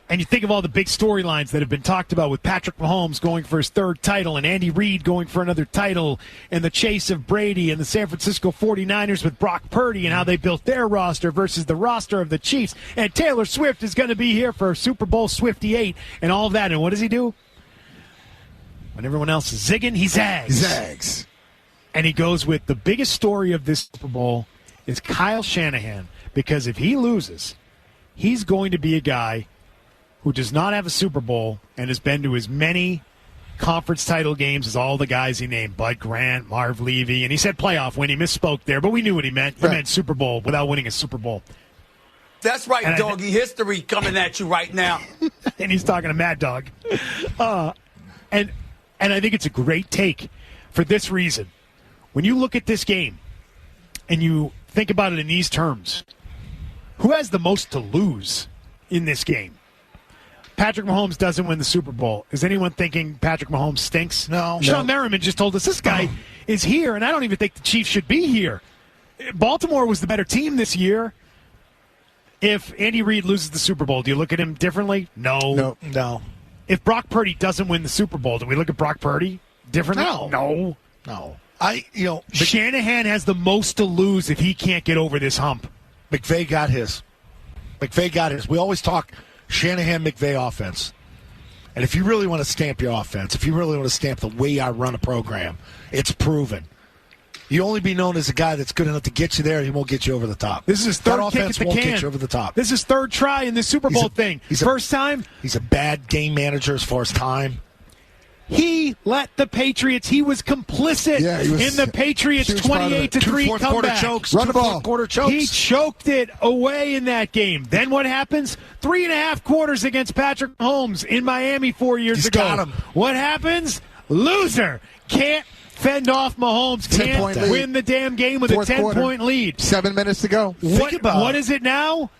Speaker 3: And you think of all the big storylines that have been talked about with Patrick Mahomes going for his 3rd title and Andy Reid going for another title and the chase of Brady and the San Francisco 49ers with Brock Purdy and how they built their roster versus the roster of the Chiefs. And Taylor Swift is going to be here for Super Bowl Swifty 8 and all of that. And what does he do? When everyone else is zigging, he zags.
Speaker 6: Zags.
Speaker 3: And he goes with the biggest story of this Super Bowl is Kyle Shanahan. Because if he loses, he's going to be a guy who does not have a Super Bowl and has been to as many conference title games as all the guys he named, Bud Grant, Marv Levy, and he said playoff win. He misspoke there, but we knew what he meant. He meant Super Bowl without winning a Super Bowl.
Speaker 10: That's right, doggy. History coming at you right now.
Speaker 3: And he's talking to Mad Dog. And I think it's a great take for this reason. When you look at this game and you think about it in these terms, who has the most to lose in this game? Patrick Mahomes doesn't win the Super Bowl. Is anyone thinking Patrick Mahomes stinks?
Speaker 4: No.
Speaker 3: Shawne Merriman just told us this guy is here, and I don't even think the Chiefs should be here. Baltimore was the better team this year. If Andy Reid loses the Super Bowl, do you look at him differently? No. If Brock Purdy doesn't win the Super Bowl, do we look at Brock Purdy differently? No. Shanahan has the most to lose if he can't get over this hump.
Speaker 4: McVay got his. We always talk Shanahan, McVay offense. And if you really want to stamp your offense, if you really want to stamp the way I run a program, it's proven. You only be known as a guy that's good enough to get you there, and he won't get you over the top.
Speaker 3: This is his third kick at the
Speaker 4: won't
Speaker 3: can.
Speaker 4: Get you over the top.
Speaker 3: This is his third try in the Super Bowl thing. First time.
Speaker 4: He's a bad game manager as far as time.
Speaker 3: He let the Patriots. He was complicit in the Patriots' 28-3 comeback.
Speaker 6: Run the ball.
Speaker 4: Quarter chokes.
Speaker 3: He choked it away in that game. Then what happens? 3.5 quarters against Patrick Mahomes in Miami 4 years ago.
Speaker 4: Got him.
Speaker 3: What happens? Loser. Can't fend off Mahomes. Can't win the damn game with a 10-point lead.
Speaker 6: 7 minutes to go.
Speaker 3: What is it now?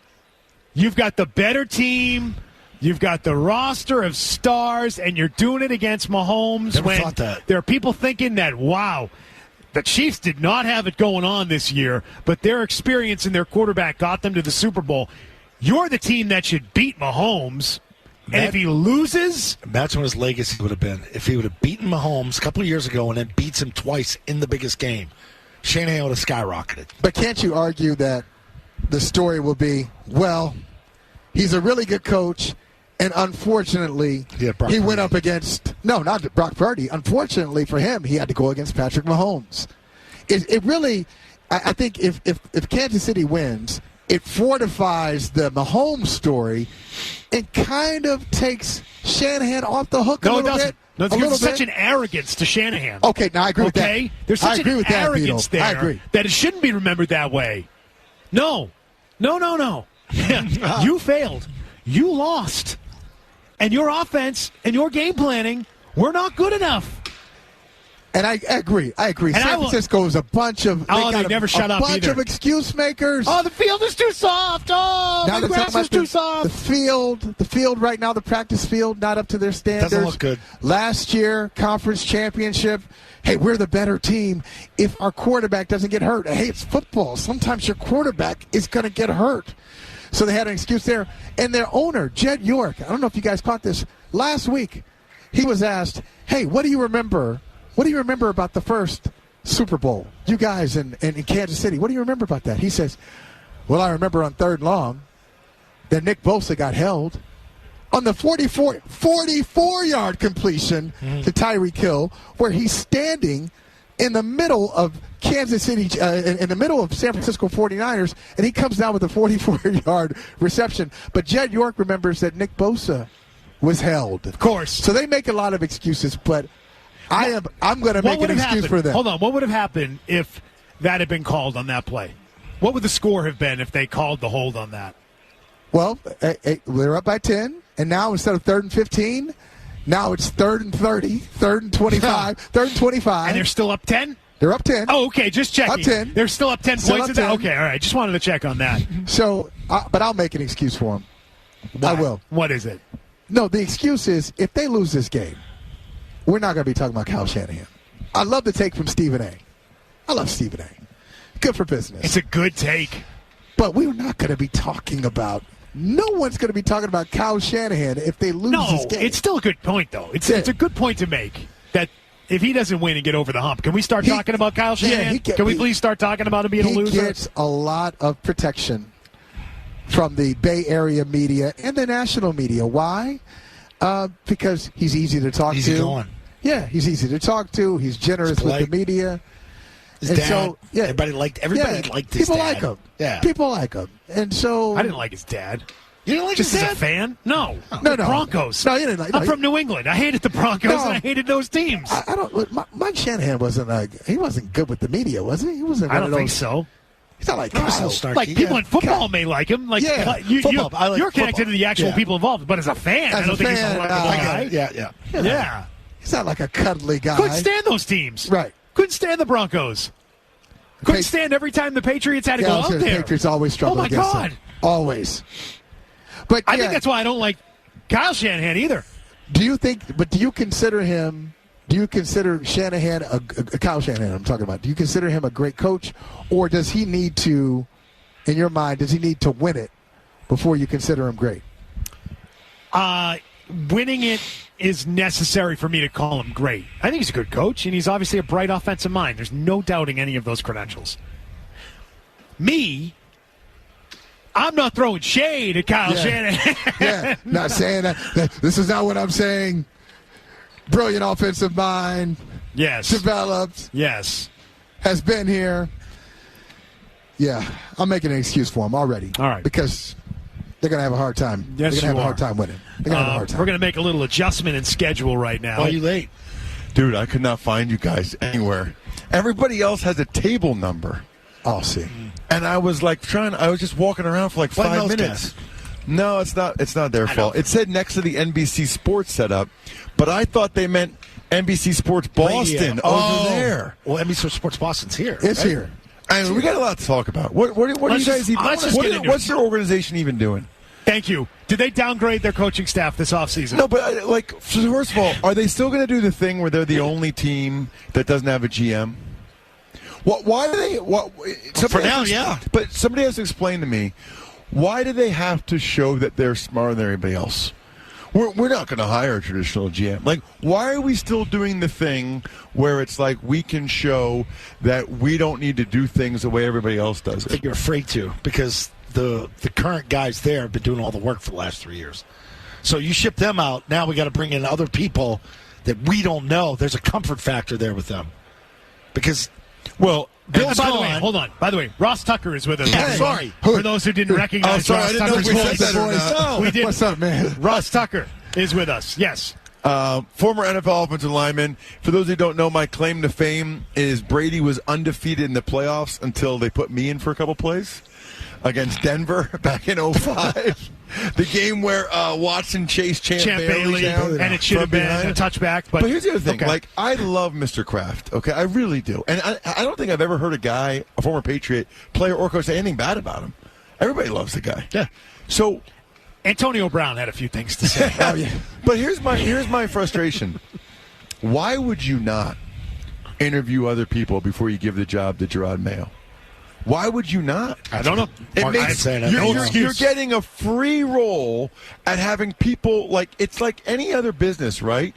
Speaker 3: You've got the better team. You've got the roster of stars, and you're doing it against Mahomes.
Speaker 4: Never thought that.
Speaker 3: There are people thinking that, wow, the Chiefs did not have it going on this year, but their experience and their quarterback got them to the Super Bowl. You're the team that should beat Mahomes, and if he loses...
Speaker 4: Imagine what his legacy would have been if he would have beaten Mahomes a couple of years ago and then beats him twice in the biggest game. Shanahan would have skyrocketed.
Speaker 6: But can't you argue that the story will be, well, he's a really good coach, and unfortunately, he went up against not Brock Purdy. Unfortunately for him, he had to go against Patrick Mahomes. It really, I think, if Kansas City wins, it fortifies the Mahomes story and kind of takes Shanahan off the hook a little bit.
Speaker 3: No, there's such an arrogance to Shanahan.
Speaker 6: Okay, now I agree with that.
Speaker 3: There's such an arrogance there
Speaker 6: I agree.
Speaker 3: that it shouldn't be remembered that way. No. You failed. You lost. And your offense and your game planning were not good enough.
Speaker 6: And I agree. And San Francisco is a bunch of
Speaker 3: they never shut up
Speaker 6: either. A bunch of excuse makers.
Speaker 3: Oh, the field is too soft. Oh,
Speaker 6: now
Speaker 3: the grass is too soft.
Speaker 6: The field right now, the practice field, not up to their standards.
Speaker 4: Doesn't look good.
Speaker 6: Last year, conference championship. Hey, we're the better team if our quarterback doesn't get hurt. Hey, it's football. Sometimes your quarterback is going to get hurt. So they had an excuse there. And their owner, Jed York, I don't know if you guys caught this, last week he was asked, hey, what do you remember? What do you remember about the first Super Bowl? You guys in Kansas City, what do you remember about that? He says, well, I remember on 3rd and long that Nick Bosa got held on the 44-yard completion to Tyreek Hill, where he's standing in the middle of Kansas City, in the middle of San Francisco 49ers, and he comes down with a 44-yard reception. But Jed York remembers that Nick Bosa was held.
Speaker 3: Of course.
Speaker 6: So they make a lot of excuses, but I'm going to make an excuse for them.
Speaker 3: Hold on. What would have happened if that had been called on that play? What would the score have been if they called the hold on that?
Speaker 6: Well, they're up by 10, and now instead of 3rd and 15, now it's 3rd and 30, 3rd and 25, 3rd and 25.
Speaker 3: And they're still up 10?
Speaker 6: They're up 10.
Speaker 3: Oh, okay, just checking.
Speaker 6: Up 10.
Speaker 3: They're still up 10 points at that? Okay, all right. Just wanted to check on that.
Speaker 6: So, but I'll make an excuse for them. I will.
Speaker 3: What is it?
Speaker 6: No, the excuse is if they lose this game, we're not going to be talking about Kyle Shanahan. I love the take from Stephen A. I love Stephen A. Good for business.
Speaker 3: It's a good take.
Speaker 6: But we're not going to be talking about no one's going to be talking about Kyle Shanahan if they lose this game.
Speaker 3: It's still a good point, though. It's a good point to make that if he doesn't win and get over the hump, can we start talking about Kyle Shanahan? Can we please start talking about him being a loser?
Speaker 6: He gets a lot of protection from the Bay Area media and the national media. Why? Because he's easy to talk to.
Speaker 4: Easy going.
Speaker 6: Yeah, he's easy to talk to. He's generous with the media.
Speaker 4: His dad,
Speaker 6: so,
Speaker 4: everybody liked his
Speaker 6: people
Speaker 4: dad.
Speaker 6: like him.
Speaker 4: Yeah.
Speaker 6: People like him. And so
Speaker 3: I didn't like his dad.
Speaker 4: You didn't like
Speaker 3: Just
Speaker 4: his
Speaker 3: as
Speaker 4: dad?
Speaker 3: a fan? No.
Speaker 6: No.
Speaker 3: Broncos.
Speaker 6: No, you didn't like.
Speaker 3: I'm from New England. I hated the Broncos and I hated those teams.
Speaker 6: I don't. Mike Shanahan he wasn't good with the media, was he? He wasn't.
Speaker 3: I don't think so.
Speaker 6: He's not like
Speaker 4: He was
Speaker 6: Kyle.
Speaker 4: still snarky.
Speaker 3: Like people
Speaker 4: Yeah.
Speaker 3: in football may like him. Like
Speaker 4: football. I like
Speaker 3: you're connected
Speaker 4: football.
Speaker 3: to the actual
Speaker 6: Yeah.
Speaker 3: people involved, but as a fan, I
Speaker 6: As
Speaker 3: don't
Speaker 6: a
Speaker 3: think he's
Speaker 6: fan,
Speaker 3: a likable
Speaker 6: I
Speaker 3: guy.
Speaker 4: Yeah.
Speaker 6: He's not like a cuddly guy.
Speaker 3: Couldn't stand those teams.
Speaker 6: Right.
Speaker 3: Couldn't stand the Broncos. Couldn't stand every time the Patriots had to go
Speaker 6: I was
Speaker 3: out
Speaker 6: saying,
Speaker 3: there.
Speaker 6: The Patriots always struggle
Speaker 3: Oh my
Speaker 6: against
Speaker 3: God.
Speaker 6: him. Always. But
Speaker 3: I think that's why I don't like Kyle Shanahan either.
Speaker 6: Do you consider Shanahan Kyle Shanahan? I'm talking about. Do you consider him a great coach, or does he need to, in your mind, win it before you consider him great?
Speaker 3: Winning it is necessary for me to call him great. I think he's a good coach, and he's obviously a bright offensive mind. There's no doubting any of those credentials. I'm not throwing shade at Kyle Shanahan.
Speaker 6: Yeah, not saying that. This is not what I'm saying. Brilliant offensive mind.
Speaker 3: Yes.
Speaker 6: Developed.
Speaker 3: Yes.
Speaker 6: Has been here. Yeah, I'm making an excuse for him already.
Speaker 3: All right.
Speaker 6: Because they're going to have a hard time.
Speaker 3: Yes,
Speaker 6: they're going to have a hard time winning. They're going to have a hard time.
Speaker 3: We're going to make a little adjustment in schedule right now.
Speaker 4: Why are you late?
Speaker 11: Dude, I could not find you guys anywhere. Everybody else has a table number.
Speaker 6: I'll see.
Speaker 11: And I was I was just walking around for like 5 minutes. No, it's not their fault. It said next to the NBC Sports setup, but I thought they meant NBC Sports Boston over there.
Speaker 4: Well, NBC Sports Boston's here.
Speaker 6: It's here.
Speaker 11: I mean, we got a lot to talk about. What do you guys even? What's your organization even doing?
Speaker 3: Thank you. Did they downgrade their coaching staff this offseason?
Speaker 11: No, but first of all, are they still going to do the thing where they're the only team that doesn't have a GM? Why do they?
Speaker 4: For now, yeah.
Speaker 11: But somebody has to explain to me, why do they have to show that they're smarter than everybody else? We're not going to hire a traditional GM. Like, why are we still doing the thing where it's like we can show that we don't need to do things the way everybody else does
Speaker 4: I think
Speaker 11: it?
Speaker 4: you're afraid to, because the current guys there have been doing all the work for the last 3 years. So you ship them out. Now we got to bring in other people that we don't know. There's a comfort factor there with them. Because,
Speaker 3: well,
Speaker 4: Bill's
Speaker 3: by the
Speaker 4: gone.
Speaker 3: way, hold on. By the way, Ross Tucker is with us.
Speaker 4: Yeah, sorry.
Speaker 3: For those who didn't recognize
Speaker 11: sorry, I
Speaker 3: Ross
Speaker 11: didn't know
Speaker 3: Tucker's
Speaker 11: if we said
Speaker 3: voice.
Speaker 11: that or not.
Speaker 3: No, we didn't.
Speaker 6: What's up, man?
Speaker 3: Ross Tucker is with us. Yes.
Speaker 11: Former NFL offensive lineman. For those who don't know, my claim to fame is Brady was undefeated in the playoffs until they put me in for a couple plays against Denver back in 2005. The game where Watson chased Champ Bailey down,
Speaker 3: and it should have been a touchback. But
Speaker 11: here's the other thing.
Speaker 3: Okay.
Speaker 11: Like, I love Mr. Kraft. Okay, I really do. And I don't think I've ever heard a former Patriot, player or coach, say anything bad about him. Everybody loves the guy.
Speaker 4: Yeah.
Speaker 11: So
Speaker 3: Antonio Brown had a few things to say.
Speaker 6: Oh, yeah.
Speaker 11: But here's my frustration. Why would you not interview other people before you give the job to Gerard Mayo? Why would you not?
Speaker 3: I don't know.
Speaker 11: You're getting a free roll at having people it's like any other business, right?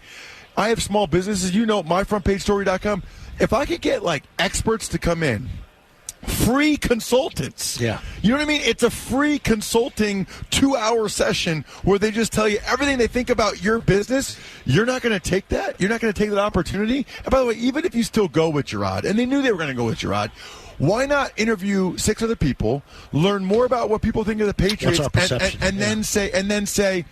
Speaker 11: I have small businesses, myfrontpagestory.com. If I could get experts to come in, free consultants.
Speaker 4: Yeah.
Speaker 11: You know what I mean? It's a free consulting 2-hour session where they just tell you everything they think about your business. You're not going to take that. You're not going to take that opportunity. And by the way, even if you still go with Gerard, and they knew they were going to go with Gerard, why not interview 6 other people, learn more about what people think of the Patriots, and then say,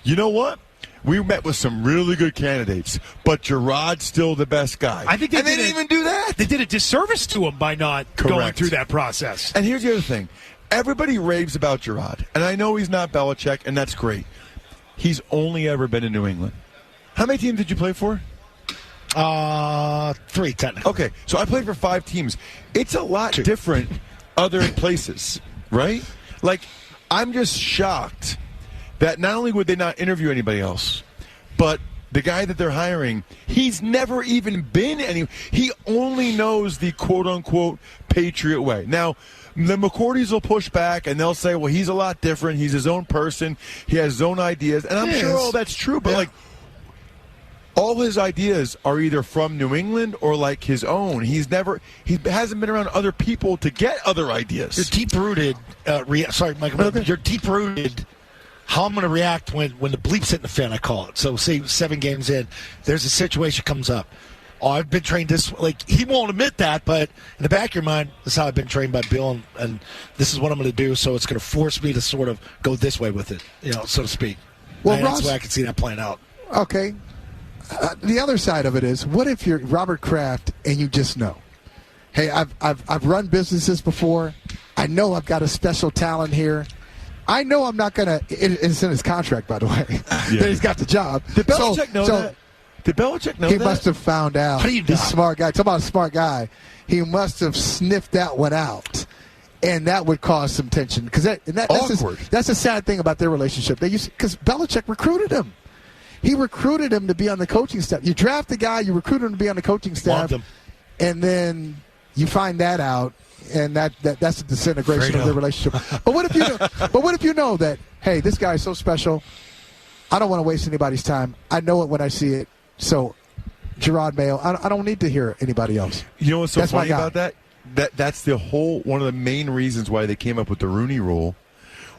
Speaker 11: you know what? We met with some really good candidates, but Gerard's still the best guy.
Speaker 3: I think they didn't even do that. They did a disservice to him by not going through that process.
Speaker 11: And here's the other thing. Everybody raves about Gerard, and I know he's not Belichick, and that's great. He's only ever been in New England. How many teams did you play for?
Speaker 4: 3, technically.
Speaker 11: Okay, so I played for 5 teams. It's a lot different other places, right? I'm just shocked that not only would they not interview anybody else, but the guy that they're hiring, he's never even been he only knows the quote-unquote Patriot way. Now, the McCourtys will push back, and they'll say, well, he's a lot different. He's his own person. He has his own ideas. And I'm sure all that's true, but, all his ideas are either from New England or his own. He hasn't been around other people to get other ideas.
Speaker 4: You're deep-rooted. Sorry, Michael. You're deep-rooted. How I'm going to react when the bleep's hitting the fan, I call it. So, say 7 games in, there's a situation comes up. I've been trained this. Like, he won't admit that, but in the back of your mind, this is how I've been trained by Bill, and this is what I'm going to do. So it's going to force me to sort of go this way with it, so to speak.
Speaker 6: Well,
Speaker 4: and
Speaker 6: Ross,
Speaker 4: that's the way I can see that playing out.
Speaker 6: Okay. The other side of it is, what if you're Robert Kraft and you just know, hey, I've run businesses before. I know I've got a special talent here. I know I'm not going to. It's in his contract, by the way, that he's got the job.
Speaker 11: Did Belichick know that? Did Belichick know that?
Speaker 6: He must have found out.
Speaker 4: How do you
Speaker 6: He's a
Speaker 4: not?
Speaker 6: smart guy. Talk about a smart guy. He must have sniffed that one out. And that would cause some tension. That's a sad thing about their relationship. Because Belichick recruited him. He recruited him to be on the coaching staff. You draft a guy, you recruit him to be on the coaching staff, and then you find that out, and that's the disintegration of their relationship. But what if you know that, hey, this guy is so special, I don't want to waste anybody's time. I know it when I see it. So, Gerard Mayo, I don't need to hear anybody else.
Speaker 11: You know what's so funny about that? That's the whole one of the main reasons why they came up with the Rooney Rule,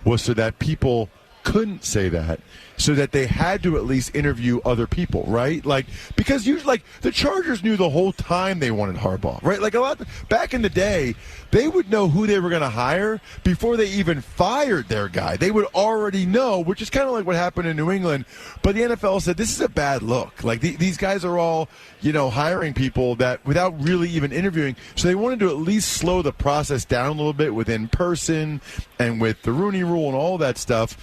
Speaker 11: was so that people couldn't say that, so that they had to at least interview other people, right? Like, because usually, like, the Chargers knew the whole time they wanted Harbaugh, right? Like, back in the day, they would know who they were going to hire before they even fired their guy. They would already know, which is kind of like what happened in New England. But the NFL said, this is a bad look. Like, these guys are all, hiring people that without really even interviewing. So they wanted to at least slow the process down a little bit with in-person and with the Rooney Rule and all that stuff.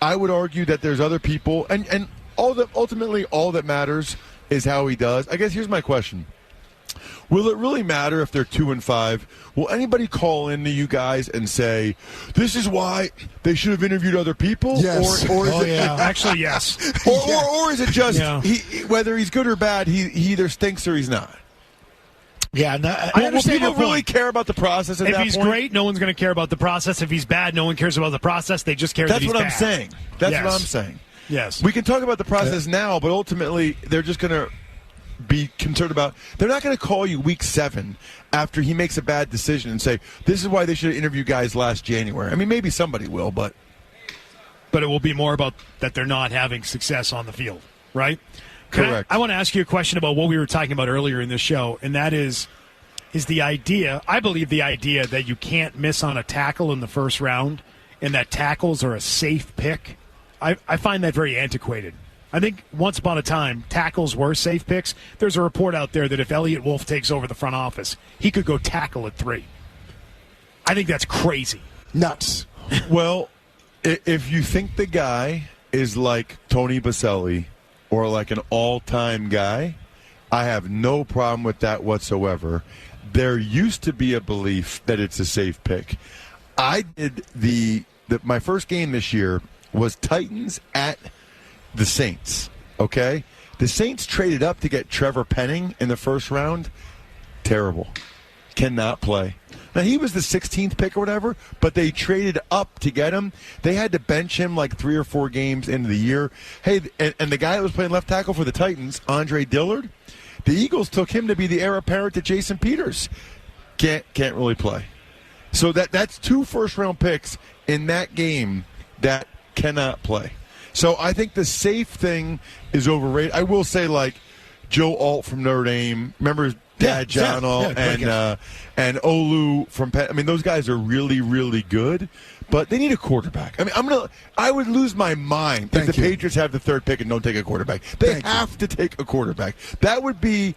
Speaker 11: I would argue that there's other people, and ultimately all that matters is how he does. I guess here's my question. Will it really matter if they're 2-5? Will anybody call in to you guys and say, this is why they should have interviewed other people?
Speaker 6: Yes.
Speaker 11: Or is it,
Speaker 3: Actually, yes.
Speaker 11: Or is it just whether he's good or bad, he either stinks or he's not?
Speaker 4: Yeah,
Speaker 3: I understand.
Speaker 11: Will people really care about the process at that point?
Speaker 3: If he's great, no one's going to care about the process. If he's bad, no one cares about the process. They just care that he's bad.
Speaker 11: That's what I'm saying. That's what I'm saying.
Speaker 3: Yes.
Speaker 11: We can talk about the process now, but ultimately they're just going to be concerned about. They're not going to call you week 7 after he makes a bad decision and say, this is why they should have interviewed guys last January. I mean, maybe somebody will, but
Speaker 3: it will be more about that they're not having success on the field, right?
Speaker 11: Correct.
Speaker 3: I want to ask you a question about what we were talking about earlier in this show, and that is the idea, I believe the idea that you can't miss on a tackle in the first round and that tackles are a safe pick. I find that very antiquated. I think once upon a time, tackles were safe picks. There's a report out there that if Elliott Wolf takes over the front office, he could go tackle at 3. I think that's crazy.
Speaker 6: Nuts.
Speaker 11: Well, if you think the guy is like Tony Baselli or like an all-time guy, I have no problem with that whatsoever. There used to be a belief that it's a safe pick. I did my first game this year was Titans at the Saints, okay? The Saints traded up to get Trevor Penning in the first round. Terrible. Cannot play. Now, he was the 16th pick or whatever, but they traded up to get him. They had to bench him like 3 or 4 games into the year. Hey, and the guy that was playing left tackle for the Titans, Andre Dillard, the Eagles took him to be the heir apparent to Jason Peters. Can't really play. So that's 2 first-round picks in that game that cannot play. So I think the safe thing is overrated. I will say, like, Joe Alt from Notre Dame, remember his dad, John Alt, and Olu from Penn. I mean, those guys are really, really good, but they need a quarterback. I mean, I would lose my mind if the Patriots have the 3rd pick and don't take a quarterback. They have to take a quarterback. That would be.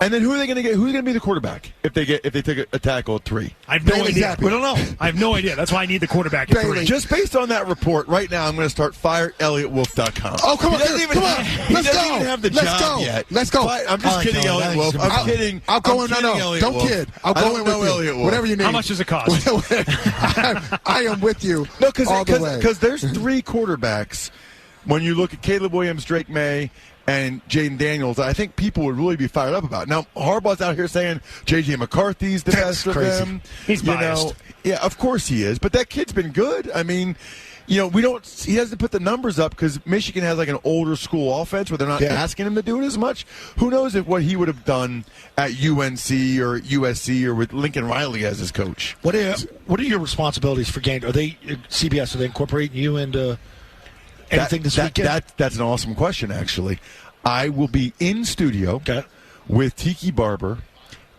Speaker 11: And then who are they going to get? Who's going to be the quarterback if they take a tackle at 3?
Speaker 3: I have no idea.
Speaker 6: Exactly.
Speaker 3: We don't know. I have no idea. That's why I need the quarterback at 3.
Speaker 11: Just based on that report, right now I'm going to start fireelliottwolf.com.
Speaker 6: Oh, come on.
Speaker 11: He doesn't even have the job yet.
Speaker 6: Let's go.
Speaker 11: I'm just kidding, Elliott Wolf. I'm kidding.
Speaker 6: I'll go in. No. Don't kid. I'll go in with you.
Speaker 11: Elliott Wolf.
Speaker 6: Whatever you need.
Speaker 3: How much does it cost?
Speaker 6: I am with you.
Speaker 11: No,
Speaker 6: because
Speaker 11: there's 3 quarterbacks. When you look at Caleb Williams, Drake May, and Jaden Daniels, I think people would really be fired up about. Now, Harbaugh's out here saying J.J. McCarthy's the best of them.
Speaker 3: He's biased.
Speaker 11: Yeah, of course he is. But that kid's been good. I mean, he hasn't put the numbers up because Michigan has like an older school offense where they're not asking him to do it as much. Who knows what he would have done at UNC or USC or with Lincoln Riley as his coach.
Speaker 4: What are your responsibilities for game? Are they CBS? Are they incorporating you into anything this weekend?
Speaker 11: That's an awesome question, actually. I will be in studio with Tiki Barber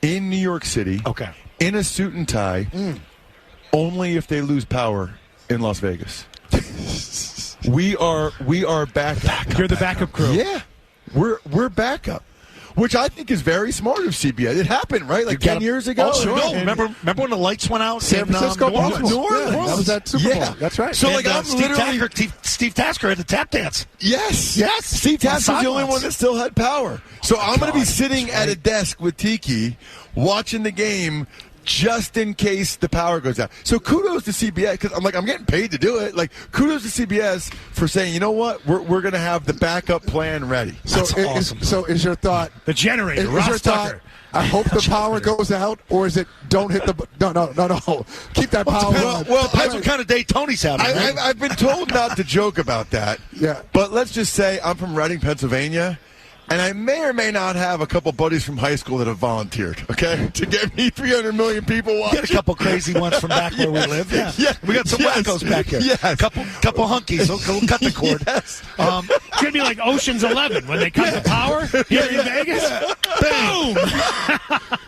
Speaker 11: in New York City in a suit and tie only if they lose power in Las Vegas. We are backup.
Speaker 3: You're the backup crew.
Speaker 11: Yeah. We're backup. Which I think is very smart of CBS. It happened, right? Like 10 years ago.
Speaker 4: Oh, sure. Remember when the lights went out?
Speaker 6: San Francisco,
Speaker 4: New Orleans.
Speaker 6: New Orleans. That was that Super Bowl. That's right.
Speaker 11: So,
Speaker 4: And,
Speaker 11: I'm literally...
Speaker 4: Steve Tasker had the tap dance.
Speaker 11: Yes.
Speaker 4: Yes.
Speaker 11: Steve Tasker was the only
Speaker 4: Silence.
Speaker 11: one that still had power. So I'm going to be sitting at a desk with Tiki watching the game just in case the power goes out. So kudos to CBS, because I'm getting paid to do it. Like, kudos to CBS for saying, you know what, we're going to have the backup plan ready.
Speaker 6: So is your thought
Speaker 3: the generator?
Speaker 6: Is your thought,
Speaker 3: Tucker.
Speaker 6: I hope the power goes out, or is it don't hit the no? Keep that power.
Speaker 4: Well, depends what kind of day Tony's having. Right?
Speaker 11: I've been told not to joke about that.
Speaker 6: Yeah.
Speaker 11: But let's just say I'm from Reading, Pennsylvania. And I may or may not have a couple buddies from high school that have volunteered, okay, to get me 300 million people watching.
Speaker 4: Get a couple crazy ones from back where we live. Yeah. We got some wackos back here.
Speaker 11: Yes.
Speaker 4: Couple hunkies. We'll cut the cord.
Speaker 11: Yes.
Speaker 3: It's going to be like Ocean's 11 when they cut the power here in Vegas.
Speaker 4: Boom!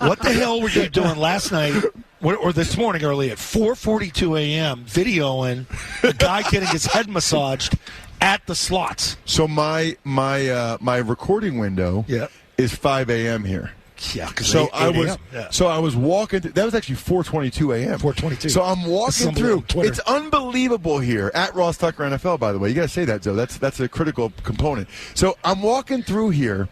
Speaker 4: What the hell were you doing last night? Or this morning early at 4:42 a.m. videoing a guy getting his head massaged at the slots.
Speaker 11: So my recording window is 5 a.m. here.
Speaker 4: Yeah,
Speaker 11: so I was walking. That was actually 4:22 a.m.
Speaker 4: 4:22.
Speaker 11: So I'm walking through. It's unbelievable here at Ross Tucker NFL. By the way, you got to say that, Joe. That's a critical component. So I'm walking through here.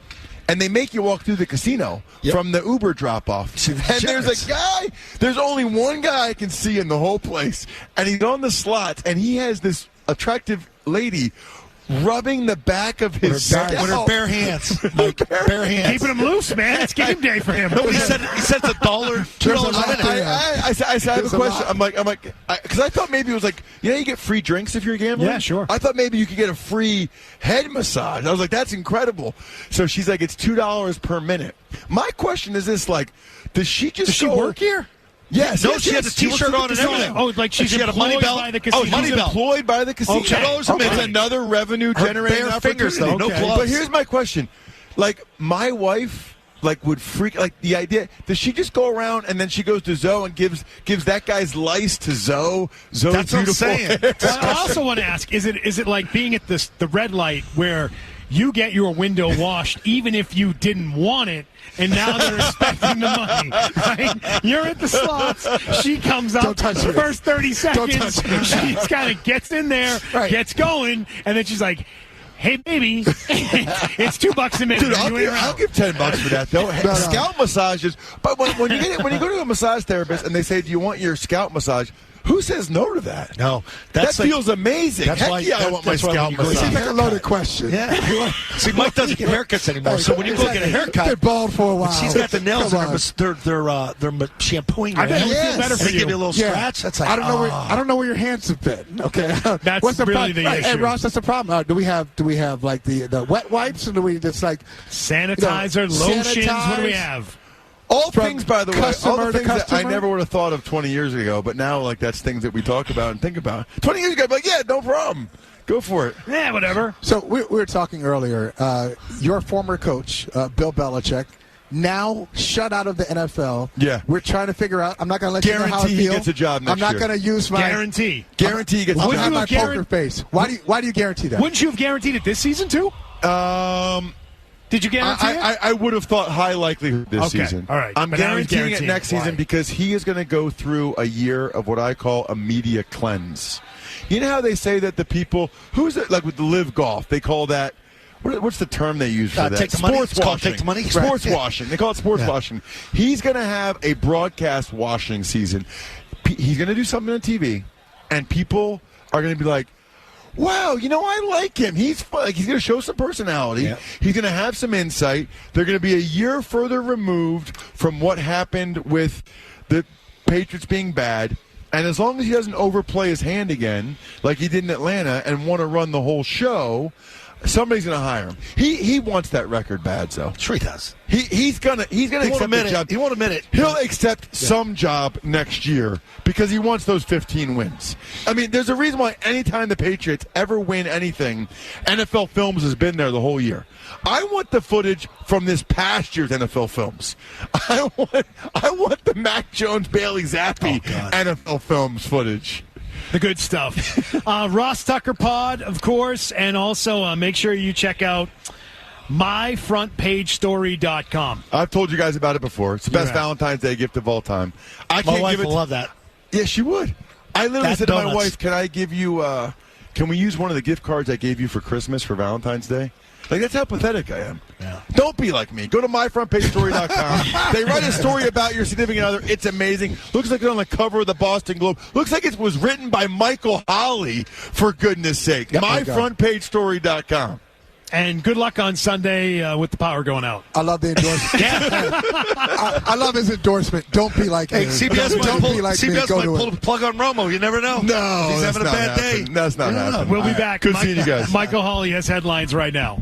Speaker 11: And they make you walk through the casino from the Uber drop-off. And there's a guy, there's only one guy I can see in the whole place. And he's on the slots, and he has this attractive lady rubbing the back of his scalp.
Speaker 4: With her bare hands. Like, bare hands.
Speaker 3: Keeping him loose, man. It's game day for him.
Speaker 4: No, he said $1, $2 a minute.
Speaker 11: I have a question. I'm like, because I thought maybe it was like, you get free drinks if you're a gambler?
Speaker 3: Yeah, sure.
Speaker 11: I thought maybe you could get a free head massage. I was like, that's incredible. So she's like, it's $2 per minute. My question is this, like, does she
Speaker 3: work here?
Speaker 11: Yes.
Speaker 4: No, she has a T-shirt on and everything.
Speaker 3: Oh, like she's employed by the casino.
Speaker 11: Oh, she's employed by the casino.
Speaker 3: Okay.
Speaker 11: It's another revenue generating
Speaker 4: fingers, though.
Speaker 11: opportunity.
Speaker 4: No gloves.
Speaker 11: But here's my question. Like, my wife, would freak, the idea, does she just go around and then she goes to Zoe and gives that guy's lice to Zoe? Zoe's
Speaker 4: That's what I'm saying.
Speaker 3: Well, I also want to ask, is it like being at the red light where you get your window washed even if you didn't want it, and now they're expecting the money, right? You're at the slots. She comes up. The first 30 seconds, she kind of gets in there, gets going, and then she's like, hey, baby, it's $2 a minute.
Speaker 11: Dude, I'll give $10 for that, though. Scalp massages. But when you go to a massage therapist and they say, do you want your scalp massage? Who says no to that?
Speaker 4: No.
Speaker 11: That feels amazing.
Speaker 4: That's
Speaker 11: Heck yeah, I want my scalp massage.
Speaker 6: It seems like a loaded question.
Speaker 4: Yeah. See, Mike doesn't get haircuts anymore, so when you go get a haircut,
Speaker 6: they're bald for a while.
Speaker 4: she's got the nails on her. They're shampooing her
Speaker 3: I bet it would
Speaker 4: hands.
Speaker 3: feel better for
Speaker 4: They give you a little scratch. That's like,
Speaker 6: I don't know where your hands have been. Okay,
Speaker 3: That's
Speaker 6: what's the
Speaker 3: really
Speaker 6: problem?
Speaker 3: the issue.
Speaker 6: Hey, Ross, that's the problem. Do we have like the wet wipes, or do we just like
Speaker 3: sanitizer, lotions? What do we have?
Speaker 11: All things, by the way, all the things that I
Speaker 6: customer?
Speaker 11: never would have thought of 20 years ago, but now, that's things that we talk about and think about. 20 years ago, I'd be like, yeah, no problem. Go for it.
Speaker 3: Yeah, whatever.
Speaker 6: So we were talking earlier. Your former coach, Bill Belichick, now shut out of the NFL.
Speaker 11: Yeah.
Speaker 6: We're trying to figure out. I'm not going to let you know how I
Speaker 11: Guarantee he
Speaker 6: feel.
Speaker 11: gets a job next
Speaker 6: I'm not
Speaker 11: year.
Speaker 6: going to use my
Speaker 3: Guarantee
Speaker 11: he gets a
Speaker 6: I'm
Speaker 11: job.
Speaker 6: going to have my poker face. Why do you guarantee that?
Speaker 3: Wouldn't you have guaranteed it this season too? Did you guarantee it?
Speaker 11: I would have thought high likelihood this season.
Speaker 3: All right.
Speaker 11: I'm
Speaker 3: But now he's
Speaker 11: guaranteeing it
Speaker 3: guaranteeing
Speaker 11: next
Speaker 3: it.
Speaker 11: season
Speaker 3: Why?
Speaker 11: because he is going to go through a year of what I call a media cleanse. You know how they say that the people, who's it, like with the live golf, they call that, what's the term they use for that?
Speaker 4: Take the money.
Speaker 11: Sports
Speaker 4: It's called
Speaker 11: washing.
Speaker 4: take the money.
Speaker 11: Sports
Speaker 4: Right.
Speaker 11: washing. They call it sports washing. He's going to have a broadcast washing season. He's going to do something on TV, and people are going to be like, wow, I like him. He's fun. He's going to show some personality.
Speaker 4: Yeah.
Speaker 11: He's going to have some insight. They're going to be a year further removed from what happened with the Patriots being bad. And as long as he doesn't overplay his hand again, like he did in Atlanta, and want to run the whole show, somebody's going to hire him. He wants that record bad, though.
Speaker 4: Sure he does.
Speaker 11: He's gonna accept the job.
Speaker 4: He won't admit it.
Speaker 11: He'll accept some job next year because he wants those 15 wins. I mean, there's a reason why anytime the Patriots ever win anything, NFL Films has been there the whole year. I want the footage from this past year's NFL Films. I want the Mac Jones Bailey Zappi NFL Films footage.
Speaker 3: The good stuff. Ross Tucker Pod, of course, and also make sure you check out myfrontpagestory.com.
Speaker 11: I've told you guys about it before. It's the best Valentine's Day gift of all time.
Speaker 4: My wife will love that.
Speaker 11: Yes, she would. I literally said to my wife, can I give you, can we use one of the gift cards I gave you for Christmas for Valentine's Day? Like, that's how pathetic I am.
Speaker 4: Yeah.
Speaker 11: Don't be like me. Go to myfrontpagestory.com. They write a story about your significant other. It's amazing. Looks like it's on the cover of the Boston Globe. Looks like it was written by Michael Holley, for goodness sake.
Speaker 6: Yep,
Speaker 11: myfrontpagestory.com.
Speaker 3: And good luck on Sunday with the power going out.
Speaker 6: I love the endorsement. I love his endorsement. Don't be like
Speaker 4: Hey,
Speaker 6: him.
Speaker 4: CBS might
Speaker 6: Don't
Speaker 4: pull,
Speaker 6: be like me.
Speaker 4: CBS
Speaker 6: Go
Speaker 4: might
Speaker 6: to
Speaker 4: pull
Speaker 6: it.
Speaker 4: the plug on Romo. You never know.
Speaker 11: No,
Speaker 4: He's having a bad day.
Speaker 11: That's not happening.
Speaker 3: We'll be back.
Speaker 11: Good seeing you guys.
Speaker 3: Michael Holley has headlines right now.